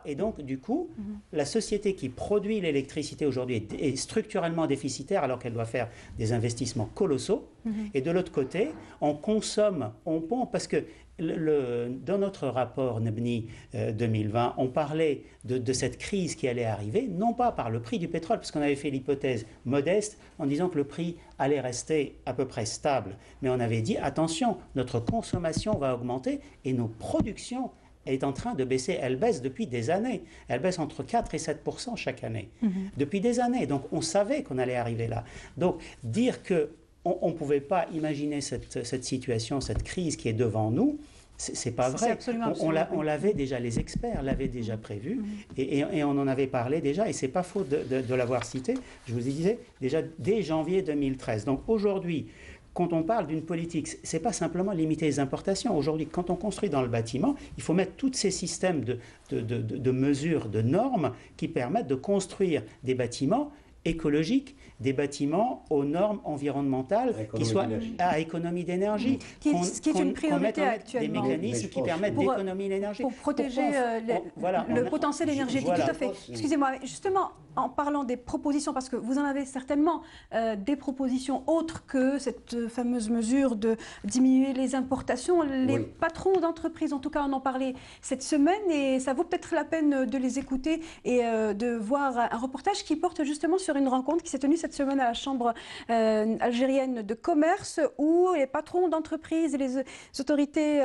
Et donc, du coup, la société qui produit l'électricité aujourd'hui est structurellement déficitaire alors qu'elle doit faire des investissements colossaux. Et de l'autre côté, on consomme, on pompe, parce que dans notre rapport NEBNI 2020, on parlait de cette crise qui allait arriver, non pas par le prix du pétrole, parce qu'on avait fait l'hypothèse modeste en disant que le prix allait rester à peu près stable. Mais on avait dit, attention, notre consommation va augmenter et nos productions est en train de baisser. Elle baisse depuis des années. Elle baisse entre 4 et 7% chaque année. Depuis des années. Donc on savait qu'on allait arriver là. Donc dire que on ne pouvait pas imaginer cette situation, cette crise qui est devant nous, c'est pas vrai. On l'avait déjà, les experts l'avaient déjà prévu et on en avait parlé déjà et c'est pas faux de l'avoir cité. Je vous disais déjà dès janvier 2013. Donc aujourd'hui, quand on parle d'une politique, c'est pas simplement limiter les importations. Aujourd'hui, quand on construit dans le bâtiment, il faut mettre tous ces systèmes de mesures, de normes qui permettent de construire des bâtiments écologiques, des bâtiments aux normes environnementales qui soient à économie d'énergie. Ce qui est une priorité actuellement. Des mécanismes qui permettent d'économiser l'énergie. Pour protéger le potentiel énergétique. Tout à fait. Excusez-moi, justement, en parlant des propositions, parce que vous en avez certainement des propositions autres que cette fameuse mesure de diminuer les importations. Les patrons d'entreprises, en tout cas, en ont parlé cette semaine et ça vaut peut-être la peine de les écouter et de voir un reportage qui porte justement sur une rencontre qui s'est tenue cette semaine à la Chambre algérienne de commerce où les patrons d'entreprises et les autorités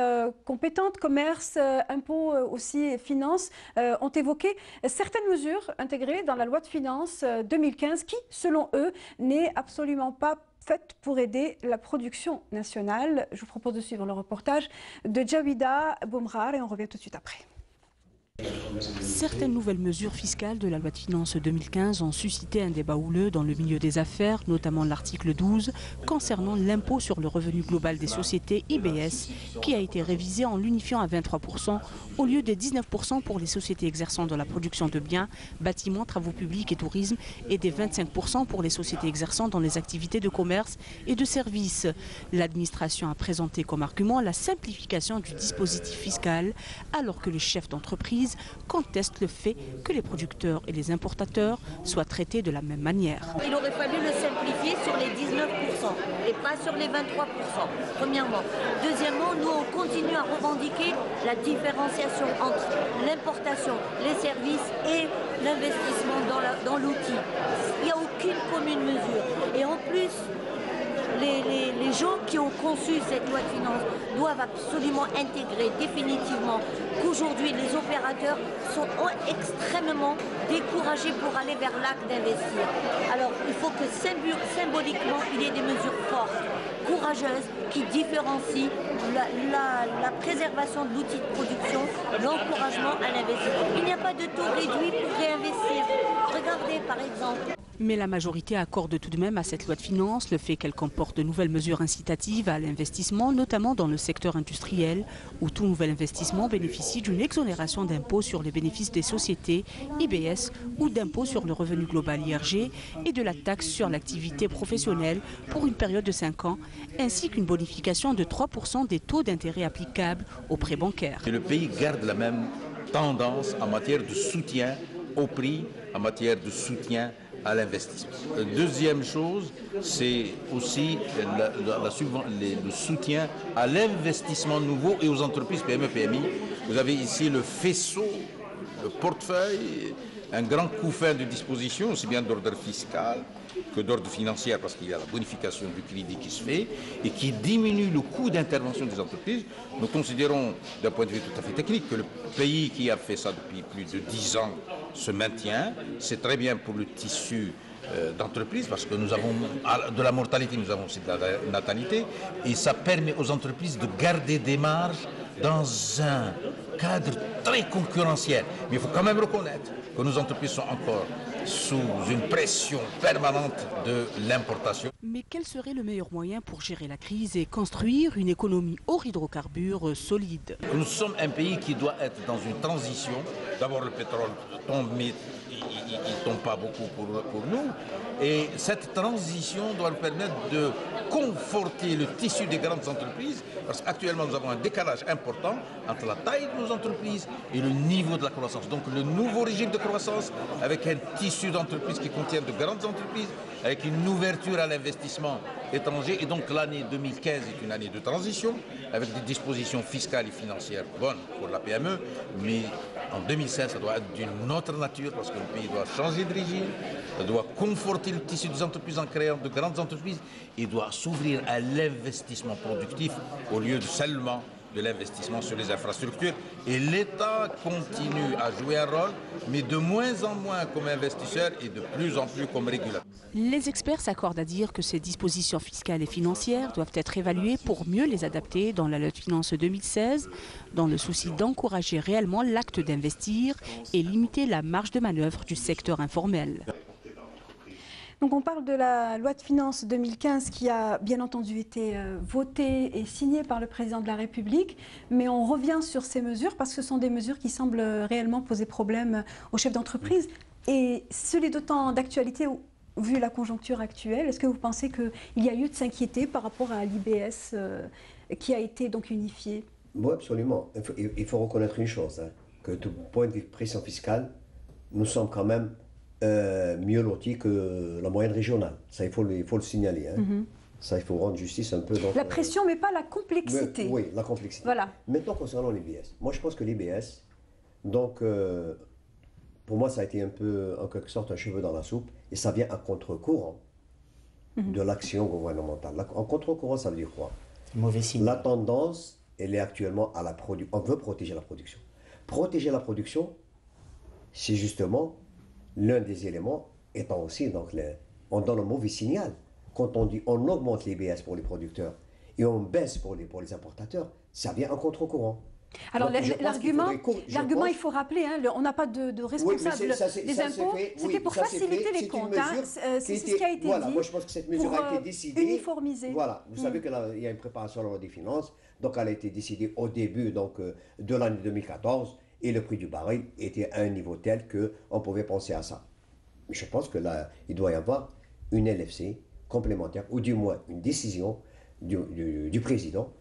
compétentes, commerce, impôts aussi et finances, ont évoqué certaines mesures intégrées dans la loi de finances 2015 qui, selon eux, n'est absolument pas faite pour aider la production nationale. Je vous propose de suivre le reportage de Jawida Boumrar et on revient tout de suite après. Certaines nouvelles mesures fiscales de la loi de finances 2015 ont suscité un débat houleux dans le milieu des affaires, notamment l'article 12 concernant l'impôt sur le revenu global des sociétés IBS qui a été révisé en l'unifiant à 23% au lieu des 19% pour les sociétés exerçant dans la production de biens, bâtiments, travaux publics et tourisme et des 25% pour les sociétés exerçant dans les activités de commerce et de services. L'administration a présenté comme argument la simplification du dispositif fiscal alors que les chefs d'entreprise contestent le fait que les producteurs et les importateurs soient traités de la même manière. Il aurait fallu le simplifier sur les 19% et pas sur les 23%, premièrement. Deuxièmement, nous on continue à revendiquer la différenciation entre l'importation, les services et l'investissement dans l'outil. Il n'y a aucune commune mesure. Et en plus, les gens qui ont conçu cette loi de finances doivent absolument intégrer définitivement qu'aujourd'hui les opérateurs sont extrêmement découragés pour aller vers l'acte d'investir. Alors il faut que symboliquement il y ait des mesures fortes, courageuses, qui différencient la préservation de l'outil de production, l'encouragement à l'investissement. Il n'y a pas de taux réduit pour réinvestir. Regardez par exemple. Mais la majorité accorde tout de même à cette loi de finances le fait qu'elle comporte de nouvelles mesures incitatives à l'investissement, notamment dans le secteur industriel, où tout nouvel investissement bénéficie d'une exonération d'impôt sur les bénéfices des sociétés, IBS, ou d'impôt sur le revenu global, IRG, et de la taxe sur l'activité professionnelle pour une période de 5 ans, ainsi qu'une bonification de 3% des taux d'intérêt applicables aux prêts bancaires. Et le pays garde la même tendance en matière de soutien au prix, en matière de soutien à l'investissement. Deuxième chose, c'est aussi le soutien à l'investissement nouveau et aux entreprises PME, PMI. Vous avez ici le faisceau, le portefeuille, un grand couffin de dispositions, aussi bien d'ordre fiscal que d'ordre financier, parce qu'il y a la bonification du crédit qui se fait et qui diminue le coût d'intervention des entreprises. Nous considérons, d'un point de vue tout à fait technique, que le pays qui a fait ça depuis plus de 10 ans se maintient. C'est très bien pour le tissu d'entreprise parce que nous avons de la mortalité, nous avons aussi de la natalité et ça permet aux entreprises de garder des marges dans un cadre très concurrentiel. Mais il faut quand même reconnaître que nos entreprises sont encore sous une pression permanente de l'importation. Mais quel serait le meilleur moyen pour gérer la crise et construire une économie hors hydrocarbures solide? Nous sommes un pays qui doit être dans une transition. D'abord le pétrole tombe, mais il ne tombe pas beaucoup pour nous. Et cette transition doit nous permettre de conforter le tissu des grandes entreprises, parce qu'actuellement nous avons un décalage important entre la taille de nos entreprises et le niveau de la croissance. Donc le nouveau régime de croissance avec un tissu d'entreprises qui contient de grandes entreprises, avec une ouverture à l'investissement étranger. Et donc l'année 2015 est une année de transition, avec des dispositions fiscales et financières bonnes pour la PME, mais en 2016 ça doit être d'une autre nature, parce que le pays doit changer de régime, ça doit conforter le tissu des entreprises en créant de grandes entreprises et doit s'ouvrir à l'investissement productif au lieu de seulement de l'investissement sur les infrastructures. Et l'État continue à jouer un rôle, mais de moins en moins comme investisseur et de plus en plus comme régulateur. Les experts s'accordent à dire que ces dispositions fiscales et financières doivent être évaluées pour mieux les adapter dans la loi de finances 2016, dans le souci d'encourager réellement l'acte d'investir et limiter la marge de manœuvre du secteur informel. Donc on parle de la loi de finances 2015 qui a bien entendu été votée et signée par le président de la République, mais on revient sur ces mesures parce que ce sont des mesures qui semblent réellement poser problème aux chefs d'entreprise. Et cela est d'autant d'actualité vu la conjoncture actuelle. Est-ce que vous pensez qu'il y a lieu de s'inquiéter par rapport à l'IBS qui a été donc unifié? Oui, absolument. Il faut reconnaître une chose, hein, que du point de vue pression fiscale, nous sommes quand même mieux lotis que la moyenne régionale. Ça, il faut le signaler. Hein. Ça, il faut rendre justice un peu. Donc, la pression, mais pas la complexité. Oui, la complexité. Voilà. Maintenant, concernant l'IBS. Moi, je pense que l'IBS, donc, pour moi, ça a été un peu, en quelque sorte, un cheveu dans la soupe. Et ça vient à contre-courant de l'action gouvernementale. En contre-courant, ça veut dire quoi? Mauvais signe. La tendance, elle est actuellement à la production. On veut protéger la production. Protéger la production, c'est justement l'un des éléments, étant aussi, donc, on donne un mauvais signal. Quand on dit on augmente les BS pour les producteurs et on baisse pour les importateurs, ça vient en contre-courant. Alors l'argument, il faut rappeler, hein, on n'a pas de responsable des impôts, c'était pour faciliter les comptes. C'est ce qui a été voilà, dit. Moi je pense que cette mesure a été décidée. Uniformiser. Voilà, vous savez qu'il y a une préparation à la loi des finances, donc elle a été décidée au début donc, de l'année 2014 et le prix du baril était à un niveau tel qu'on pouvait penser à ça. Mais je pense que là, il doit y avoir une LFC complémentaire, ou du moins une décision du président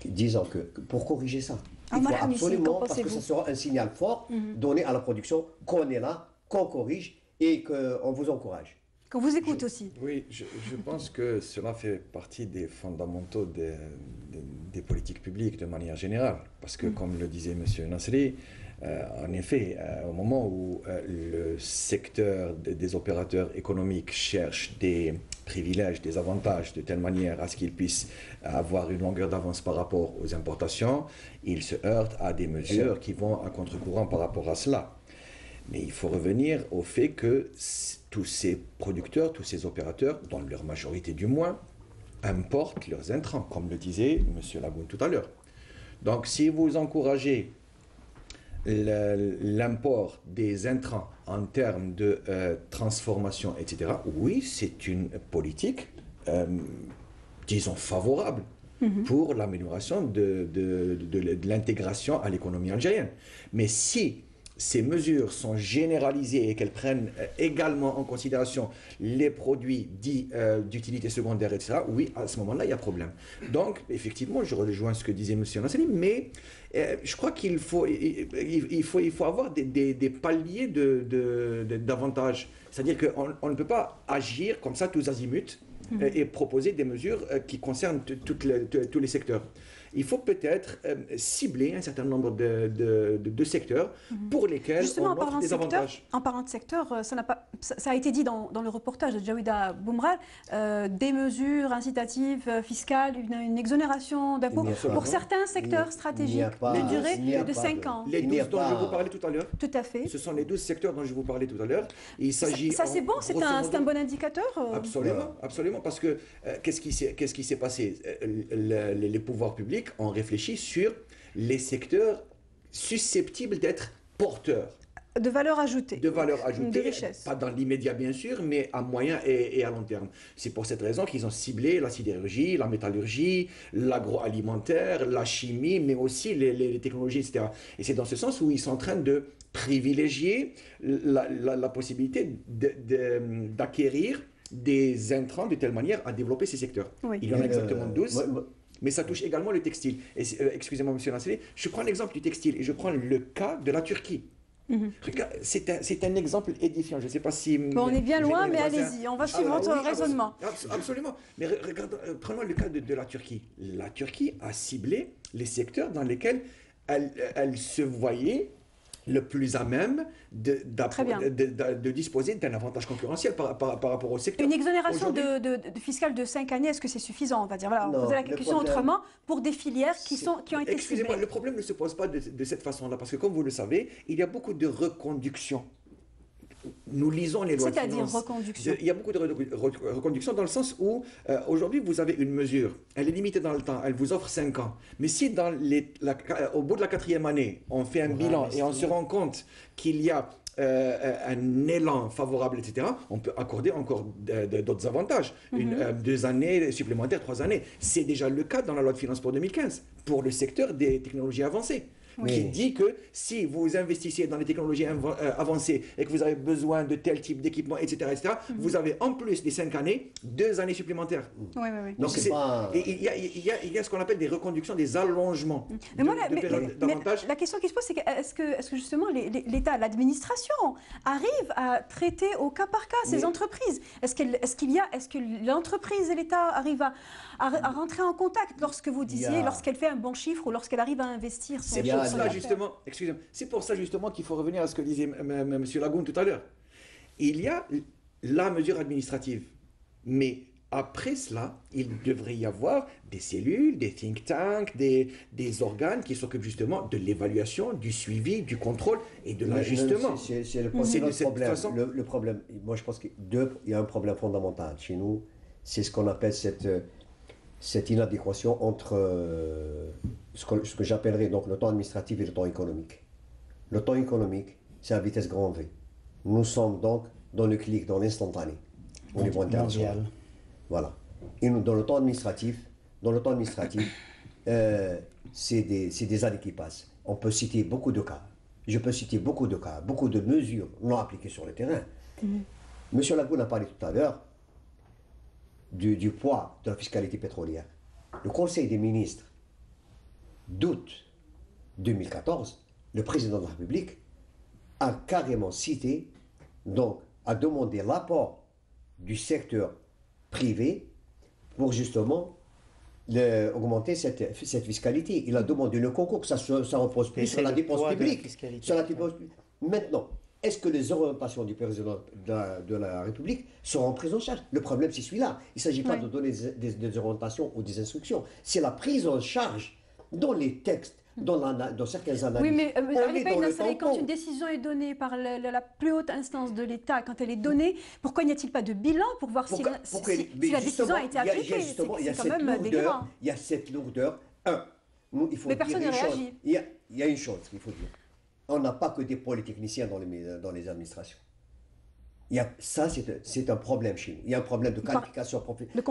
disant que pour corriger ça, il faut absolument, parce que ce sera un signal fort donné à la production qu'on est là, qu'on corrige et qu'on vous encourage. Qu'on vous écoute aussi. Oui, je pense que cela fait partie des fondamentaux des politiques publiques de manière générale. Parce que, comme le disait M. Nasri, en effet, au moment où le secteur des opérateurs économiques cherche des privilèges, des avantages, de telle manière à ce qu'ils puissent avoir une longueur d'avance par rapport aux importations, ils se heurtent à des mesures qui vont à contre-courant par rapport à cela. Mais il faut revenir au fait que tous ces producteurs, tous ces opérateurs, dans leur majorité du moins, importent leurs intrants, comme le disait M. Lagoun tout à l'heure. Donc si vous encouragez l'import des intrants en termes de transformation, etc., oui, c'est une politique, disons, favorable pour l'amélioration de l'intégration à l'économie algérienne. Mais si ces mesures sont généralisées et qu'elles prennent également en considération les produits dits d'utilité secondaire, etc., oui, à ce moment-là, il y a problème. Donc, effectivement, je rejoins ce que disait M. Nassali, mais je crois qu'il faut, il faut avoir des paliers d'avantages. C'est-à-dire qu'on ne peut pas agir comme ça tous azimuts et proposer des mesures qui concernent tous les secteurs. Il faut peut-être cibler un certain nombre de secteurs pour lesquels justement, on offre des avantages. En parlant de secteur, ça a été dit dans le reportage de Jawida Boumral, des mesures incitatives fiscales, une exonération d'impôts pour certains secteurs stratégiques de durée de 5 ans. Les 12 dont je vous parlais tout à l'heure. Tout à fait. Ce sont les 12 secteurs dont je vous parlais tout à l'heure. Il s'agit. Ça c'est bon, c'est un bon indicateur. Absolument, absolument, parce que qu'est-ce qui s'est passé? Les pouvoirs publics ont réfléchi sur les secteurs susceptibles d'être porteurs. De valeur ajoutée. De valeur ajoutée. De richesse. Pas dans l'immédiat, bien sûr, mais à moyen et à long terme. C'est pour cette raison qu'ils ont ciblé la sidérurgie, la métallurgie, l'agroalimentaire, la chimie, mais aussi les technologies, etc. Et c'est dans ce sens où ils sont en train de privilégier la possibilité d'acquérir des intrants de telle manière à développer ces secteurs. Oui. Il y en a exactement 12. Mais ça touche également le textile. Excusez-moi, M. Nasseri, je prends l'exemple du textile et je prends le cas de la Turquie. C'est un exemple édifiant. Je ne sais pas si... Bon, on est bien loin, mais allez-y, on va suivre votre raisonnement. Absolument. Mais prenons le cas de la Turquie. La Turquie a ciblé les secteurs dans lesquels elle se voyait le plus à même de disposer d'un avantage concurrentiel par rapport au secteur. Une exonération fiscale de 5 années, est-ce que c'est suffisant? On va dire, voilà, on posait la question autrement, pour des filières qui ont été ciblées. Excusez-moi, le problème ne se pose pas de cette façon-là, parce que comme vous le savez, il y a beaucoup de reconduction. Nous lisons les lois de finances. C'est-à-dire reconduction. Il y a beaucoup de reconduction dans le sens où aujourd'hui vous avez une mesure, elle est limitée dans le temps, elle vous offre 5 ans. Mais si au bout de la 4e année, on fait un bilan et on se rend compte qu'il y a un élan favorable, etc., on peut accorder encore d'autres avantages. 2 années supplémentaires, 3 années. C'est déjà le cas dans la loi de finances pour 2015, pour le secteur des technologies avancées. qui dit que si vous investissez dans les technologies avancées et que vous avez besoin de tel type d'équipement, etc., vous avez en plus des 5 années, 2 années supplémentaires. Donc il y a ce qu'on appelle des reconductions, des allongements d'avantages. La question qui se pose, c'est est-ce que justement l'État, l'administration arrive à traiter au cas par cas ces entreprises? Est-ce que l'entreprise et l'État arrivent à rentrer en contact lorsque vous disiez, lorsqu'elle fait un bon chiffre ou lorsqu'elle arrive à investir? C'est pour ça justement, excusez-moi, c'est pour ça justement qu'il faut revenir à ce que disait M. Lagoun tout à l'heure. Il y a la mesure administrative, mais après cela, il devrait y avoir des cellules, des think tanks, des organes qui s'occupent justement de l'évaluation, du suivi, du contrôle et de l'ajustement. C'est le problème. Le problème, moi je pense qu'il y a un problème fondamental chez nous, c'est ce qu'on appelle cette inadéquation entre ce que j'appellerais donc le temps administratif et le temps économique. Le temps économique, c'est à vitesse grand V. Nous sommes donc dans le clic, dans l'instantané, au niveau international. Voilà. Et nous, dans le temps administratif, c'est des années qui passent. On peut citer beaucoup de cas. Je peux citer beaucoup de cas, beaucoup de mesures non appliquées sur le terrain. Monsieur Lagoun a parlé tout à l'heure du poids de la fiscalité pétrolière. Le Conseil des ministres d'août 2014, le président de la République a carrément cité, donc a demandé l'apport du secteur privé pour justement augmenter cette fiscalité. Il a demandé le concours, que ça repose plus sur la dépense publique. Maintenant, est-ce que les orientations du président de la République seront prises en charge? Le problème, c'est celui-là. Il ne s'agit pas de donner des orientations ou des instructions. C'est la prise en charge dans les textes, dans certaines analyses. Oui, mais quand une décision est donnée par la plus haute instance de l'État, quand elle est donnée, pourquoi n'y a-t-il pas de bilan pour voir si la décision a été appliquée? C'est quand même délirant. Il y a cette lourdeur. Mais personne ne réagit. Il y a une chose qu'il faut dire. On n'a pas que des polytechniciens dans les administrations. Ça, c'est un problème chez nous. Il y a un problème de qualification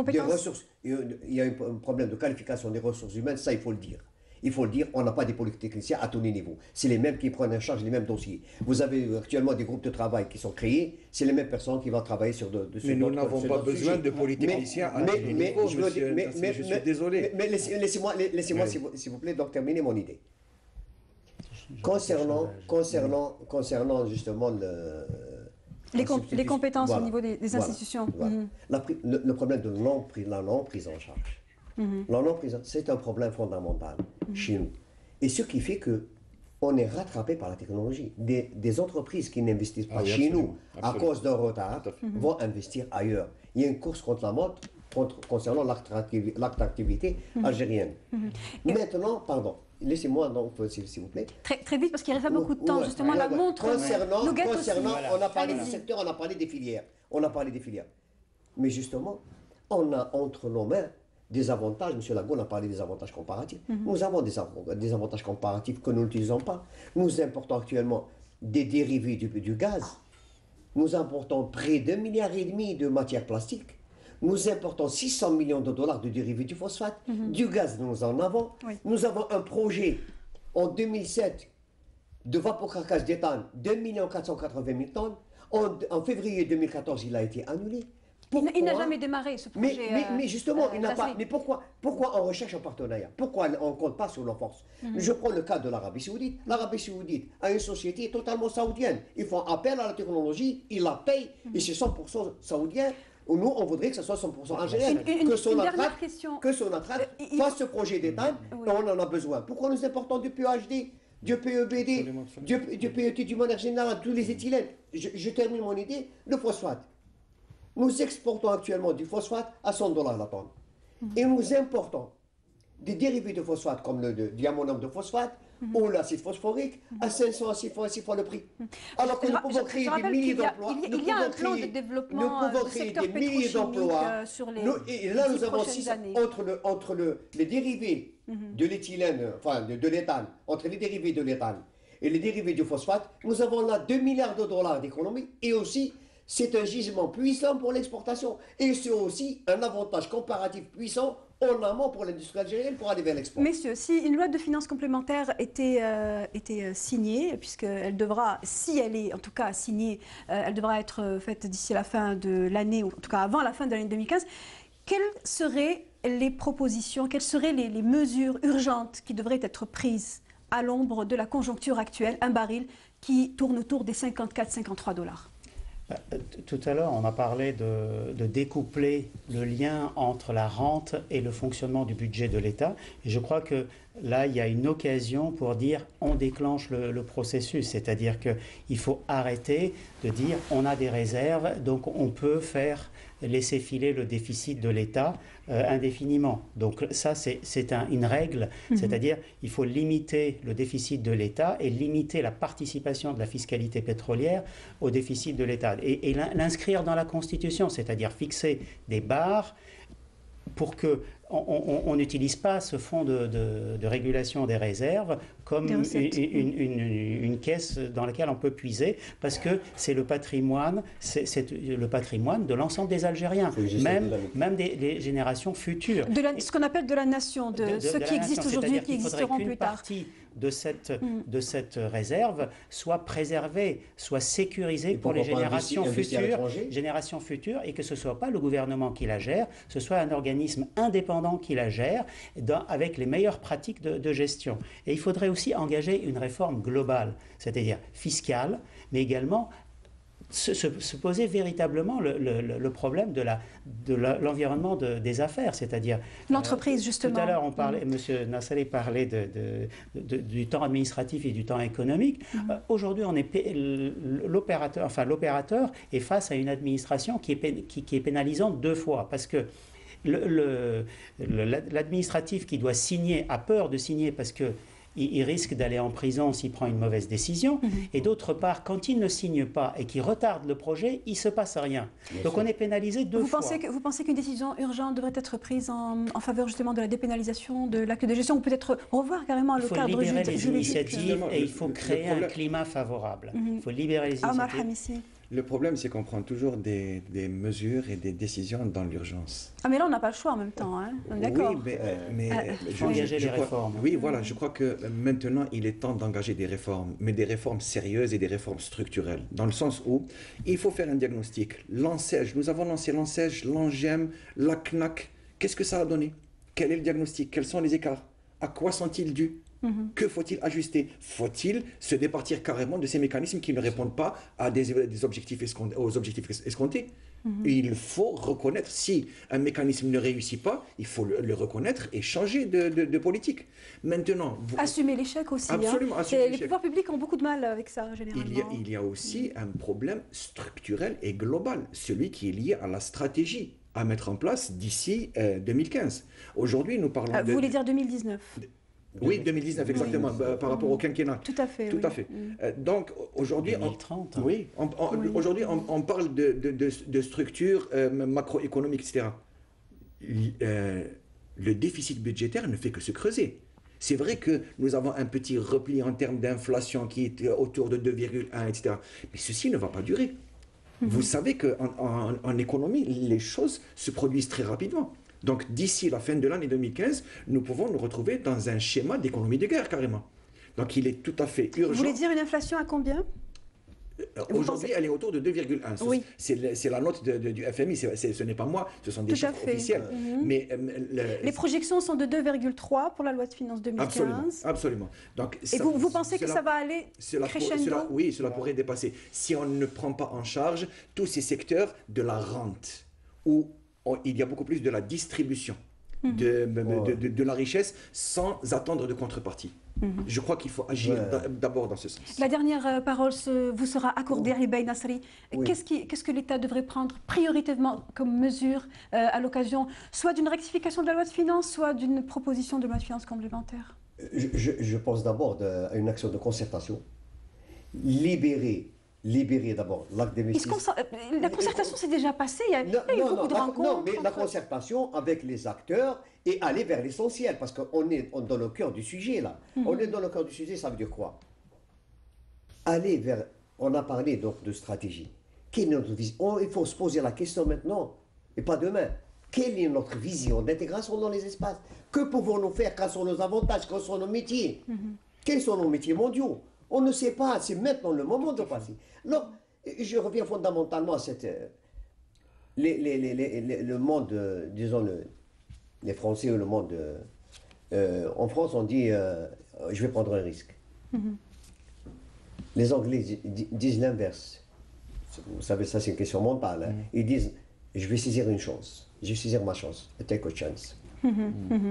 des ressources. Il y a un problème de qualification des ressources humaines, ça, il faut le dire. Il faut le dire, on n'a pas des polytechniciens à tous les niveaux. C'est les mêmes qui prennent en charge les mêmes dossiers. Vous avez actuellement des groupes de travail qui sont créés, c'est les mêmes personnes qui vont travailler sur d'autres sujets. Mais nous n'avons pas besoin de polytechniciens à tous les niveaux, je suis désolé. Mais laissez-moi, s'il vous plaît, donc terminer mon idée. Concernant justement les compétences au niveau des institutions. Le problème de la non-prise en charge. La non-prise, c'est un problème fondamental chez nous. Et ce qui fait qu'on est rattrapé par la technologie. Des entreprises qui n'investissent pas chez nous à cause d'un retard vont investir ailleurs. Il y a une course contre la montre concernant l'attractivité algérienne. Maintenant, pardon, laissez-moi donc, s'il vous plaît. Très vite, parce qu'il ne reste pas beaucoup de temps, justement, la montre. Concernant, on a parlé du secteur, on a parlé des filières. Mais justement, on a entre nos mains des avantages. M. Lagoun a parlé des avantages comparatifs. Nous avons des avantages comparatifs que nous n'utilisons pas. Nous importons actuellement des dérivés du gaz. Nous importons près d'1,5 milliard de matières plastiques. Nous importons 600 millions de dollars de dérivés du phosphate. Du gaz, nous en avons. Nous avons un projet en 2007 de vapocraquage d'éthane, 2 480 000 tonnes. En février 2014, il a été annulé. Il n'a jamais démarré ce projet. Mais justement, il n'a pas. Mais pourquoi on recherche un partenariat? Pourquoi on ne compte pas sur nos forces? Je prends le cas de l'Arabie Saoudite. L'Arabie Saoudite a une société totalement saoudienne. Ils font appel à la technologie, ils la payent, et c'est 100% saoudien. Nous, on voudrait que ce soit 100% algérien. Que Sonatrach fasse ce projet d'éthane, on en a besoin. Pourquoi nous importons du PEHD, du PEBD, du PET, du manière générale, tous les éthylènes? Je termine mon idée. Le phosphate. Nous exportons actuellement du phosphate à $100 la tonne. Et nous importons des dérivés de phosphate comme le diammonium de phosphate ou l'acide phosphorique à 500 à 6 fois le prix. Alors que nous pouvons créer des milliers d'emplois. Il y a un plan de développement du secteur pétrochimique sur les 10 prochaines années. Entre les dérivés de l'éthylène, enfin de l'éthane, entre les dérivés de l'éthane et les dérivés du phosphate, nous avons là 2 milliards de dollars d'économie et aussi c'est un gisement puissant pour l'exportation et c'est aussi un avantage comparatif puissant en amont pour l'industrie algérienne pour aller vers l'export. Messieurs, si une loi de finances complémentaire était signée, puisqu'elle devra, si elle est en tout cas signée, elle devra être faite d'ici la fin de l'année, ou en tout cas avant la fin de l'année 2015, quelles seraient les propositions, quelles seraient les mesures urgentes qui devraient être prises à l'ombre de la conjoncture actuelle, un baril qui tourne autour des 54-53 $? Tout à l'heure, on a parlé de découpler le lien entre la rente et le fonctionnement du budget de l'État. Et je crois que là, il y a une occasion pour dire on déclenche le processus. C'est-à-dire qu'il faut arrêter de dire on a des réserves, donc on peut laisser filer le déficit de l'État indéfiniment. Donc ça, c'est une règle, c'est-à-dire il faut limiter le déficit de l'État et limiter la participation de la fiscalité pétrolière au déficit de l'État. Et l'inscrire dans la Constitution, c'est-à-dire fixer des barres pour qu'on n'utilise pas ce fonds de régulation des réserves comme une caisse dans laquelle on peut puiser, parce que c'est le patrimoine, c'est le patrimoine de l'ensemble des Algériens, même des générations futures. Ce qu'on appelle de la nation, de ceux qui existent aujourd'hui et qui existeront plus tard. De cette réserve soit préservée, soit sécurisée pour les générations futures, et que ce ne soit pas le gouvernement qui la gère, ce soit un organisme indépendant qui la gère avec les meilleures pratiques de gestion. Et il faudrait aussi engager une réforme globale, c'est-à-dire fiscale, mais également se poser véritablement le problème de l'environnement des affaires, c'est-à-dire l'entreprise, justement. Tout à l'heure, M. Nassali parlait du temps administratif et du temps économique. Aujourd'hui, l'opérateur est face à une administration qui est pénalisante deux fois, parce que l'administratif qui doit signer a peur de signer parce que il risque d'aller en prison s'il prend une mauvaise décision. Et d'autre part, quand il ne signe pas et qu'il retarde le projet, il ne se passe rien. Donc on est pénalisé deux fois. Vous pensez qu'une décision urgente devrait être prise en faveur justement de la dépénalisation de l'acte de gestion, ou peut-être revoir carrément le cadre juridique? Il faut libérer les initiatives et il faut créer un climat favorable. Il faut libérer les initiatives. Le problème, c'est qu'on prend toujours des mesures et des décisions dans l'urgence. Ah, mais là, on n'a pas le choix en même temps, hein. On est d'accord. Oui, mais il faut engager les réformes. Oui, voilà, je crois que maintenant, il est temps d'engager des réformes, mais des réformes sérieuses et des réformes structurelles, dans le sens où il faut faire un diagnostic. L'ANSEJ, nous avons lancé l'ANSEJ, l'ANGEM, la CNAC. Qu'est-ce que ça a donné? Quel est le diagnostic? Quels sont les écarts? À quoi sont-ils dus? Que faut-il ajuster? Faut-il se départir carrément de ces mécanismes qui ne répondent pas à aux objectifs escomptés? Il faut reconnaître, si un mécanisme ne réussit pas, il faut le reconnaître et changer de politique. Maintenant, assumer l'échec aussi. Absolument, les pouvoirs publics ont beaucoup de mal avec ça, généralement. Il y a aussi un problème structurel et global, celui qui est lié à la stratégie à mettre en place d'ici 2015. Aujourd'hui, nous parlons Vous voulez dire 2019? Oui, 2019 exactement, par rapport au quinquennat. Tout à fait. Tout à fait. Donc aujourd'hui, 2030. Aujourd'hui, on parle de structures macroéconomiques, etc. Le déficit budgétaire ne fait que se creuser. C'est vrai que nous avons un petit repli en termes d'inflation qui est autour de 2,1, etc. Mais ceci ne va pas durer. Vous savez qu'en économie, les choses se produisent très rapidement. Donc d'ici la fin de l'année 2015, nous pouvons nous retrouver dans un schéma d'économie de guerre carrément. Donc il est tout à fait urgent. Vous voulez dire une inflation à combien? Aujourd'hui, elle est autour de 2,1. Oui. C'est la note du FMI, ce n'est pas moi, ce sont des chiffres officiels. Mais, les projections sont de 2,3 pour la loi de finances 2015. Absolument. Donc, et vous pensez que ça va aller crescendo? Oui, cela pourrait dépasser. Si on ne prend pas en charge tous ces secteurs de la rente, où il y a beaucoup plus de la distribution de la richesse sans attendre de contrepartie. Je crois qu'il faut agir d'abord dans ce sens. La dernière parole vous sera accordée, Ribay Nasseri. Qu'est-ce que l'État devrait prendre prioritairement comme mesure à l'occasion soit d'une rectification de la loi de finances, soit d'une proposition de loi de finances complémentaire? Je pense d'abord à une action de concertation. Libérer d'abord l'acte d'investissement. La concertation s'est déjà passée, il y a eu beaucoup de rencontres. Non, mais la concertation avec les acteurs et aller vers l'essentiel, parce qu'on est dans le cœur du sujet là. On est dans le cœur du sujet, ça veut dire quoi? Aller vers, on a parlé donc de stratégie. Quelle est notre vision? Il faut se poser la question maintenant, et pas demain. quelle est notre vision d'intégration dans les espaces? Que pouvons-nous faire? Quels sont nos avantages? Quels sont nos métiers? Quels sont nos métiers mondiaux? On ne sait pas, c'est maintenant le moment de passer. Non, je reviens fondamentalement à cette... le monde, disons, les Français ou le monde... en France, on dit, je vais prendre un risque. Les Anglais disent l'inverse. Vous savez, ça c'est une question mentale. Hein. Ils disent, je vais saisir une chance. Je vais saisir ma chance. Take a chance.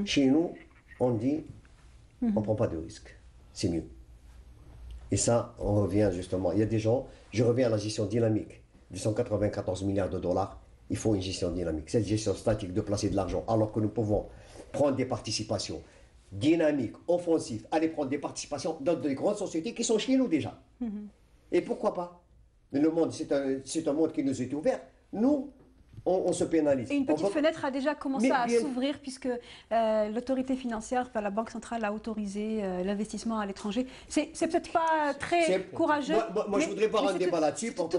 Chez nous, on dit, on ne prend pas de risque. C'est mieux. Et ça, on revient justement. Il y a des gens, je reviens à la gestion dynamique. 294 milliards de dollars, il faut une gestion dynamique. Cette gestion statique de placer de l'argent, alors que nous pouvons prendre des participations dynamiques, offensives, aller prendre des participations dans des grandes sociétés qui sont chez nous déjà. Et pourquoi pas? Mais le monde, c'est un monde qui nous est ouvert. Nous, on se pénalise. Et une petite fenêtre a déjà commencé à s'ouvrir puisque l'autorité financière, la Banque centrale a autorisé l'investissement à l'étranger. C'est peut-être pas très courageux. Moi je voudrais voir un débat là-dessus. Pour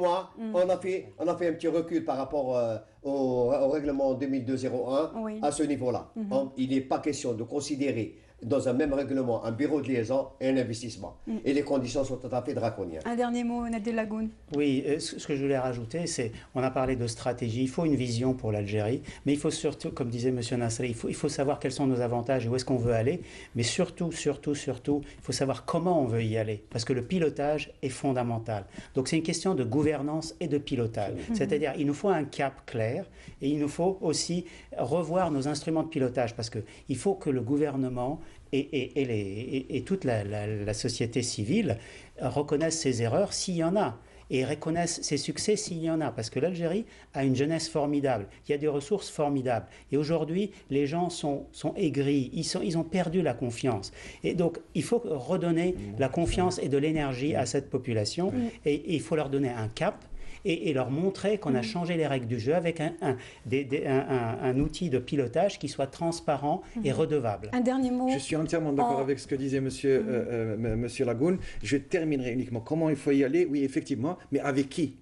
moi, on a fait un petit recul par rapport au règlement 2002-01 à ce niveau-là. Il n'est pas question de considérer dans un même règlement un bureau de liaison et un investissement. Et les conditions sont tout à fait draconiennes. Un dernier mot, Nadel Lagoun. Oui, ce que je voulais rajouter, c'est, on a parlé de stratégie, il faut une vision pour l'Algérie, mais il faut surtout, comme disait M. Nasri, il faut savoir quels sont nos avantages et où est-ce qu'on veut aller, mais surtout, il faut savoir comment on veut y aller, parce que le pilotage est fondamental. Donc c'est une question de gouvernance et de pilotage. C'est-à-dire, il nous faut un cap clair et il nous faut aussi revoir nos instruments de pilotage, parce qu'il faut que le gouvernement et toute la société civile reconnaissent ses erreurs s'il y en a et reconnaissent ses succès s'il y en a, parce que l'Algérie a une jeunesse formidable, il y a des ressources formidables et aujourd'hui les gens sont aigris, ils ont perdu la confiance et donc il faut redonner la confiance et de l'énergie à cette population et il faut leur donner un cap et leur montrer qu'on a changé les règles du jeu avec un outil de pilotage qui soit transparent et redevable. Un dernier mot. Je suis entièrement d'accord avec ce que disait monsieur Lagoun. Je terminerai uniquement. Comment il faut y aller? Oui, effectivement, mais avec qui?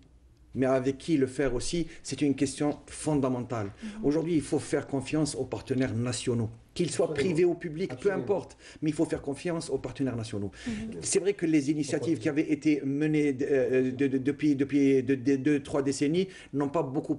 Mais avec qui le faire aussi? C'est une question fondamentale. Aujourd'hui, il faut faire confiance aux partenaires nationaux. Qu'ils soient privés ou publics, peu importe, mais il faut faire confiance aux partenaires nationaux. C'est vrai que les initiatives qui avaient été menées depuis 2-3 décennies n'ont pas beaucoup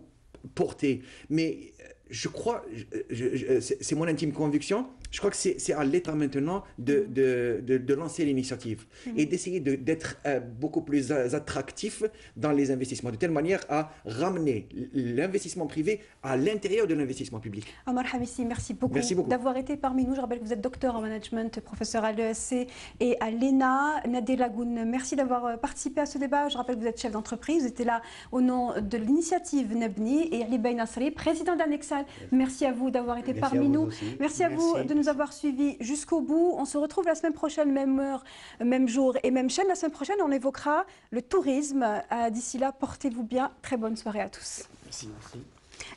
porté. Mais je crois, c'est mon intime conviction, je crois que c'est à l'État maintenant de lancer l'initiative et d'essayer d'être beaucoup plus attractif dans les investissements, de telle manière à ramener l'investissement privé à l'intérieur de l'investissement public. Omar Hamissi, merci beaucoup d'avoir été parmi nous. Je rappelle que vous êtes docteur en management, professeur à l'ESC et à l'ENA. Nadel Lagoun, merci d'avoir participé à ce débat. Je rappelle que vous êtes chef d'entreprise. Vous étiez là au nom de l'initiative Nebni et Ali Bey Nasri, président d'Annexal. Merci à vous d'avoir été parmi nous. Merci à vous de nous avoir suivis jusqu'au bout. On se retrouve la semaine prochaine, même heure, même jour et même chaîne. La semaine prochaine, on évoquera le tourisme. D'ici là, portez-vous bien. Très bonne soirée à tous. Merci.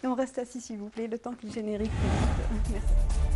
Et on reste assis, s'il vous plaît, le temps que le générique... Merci.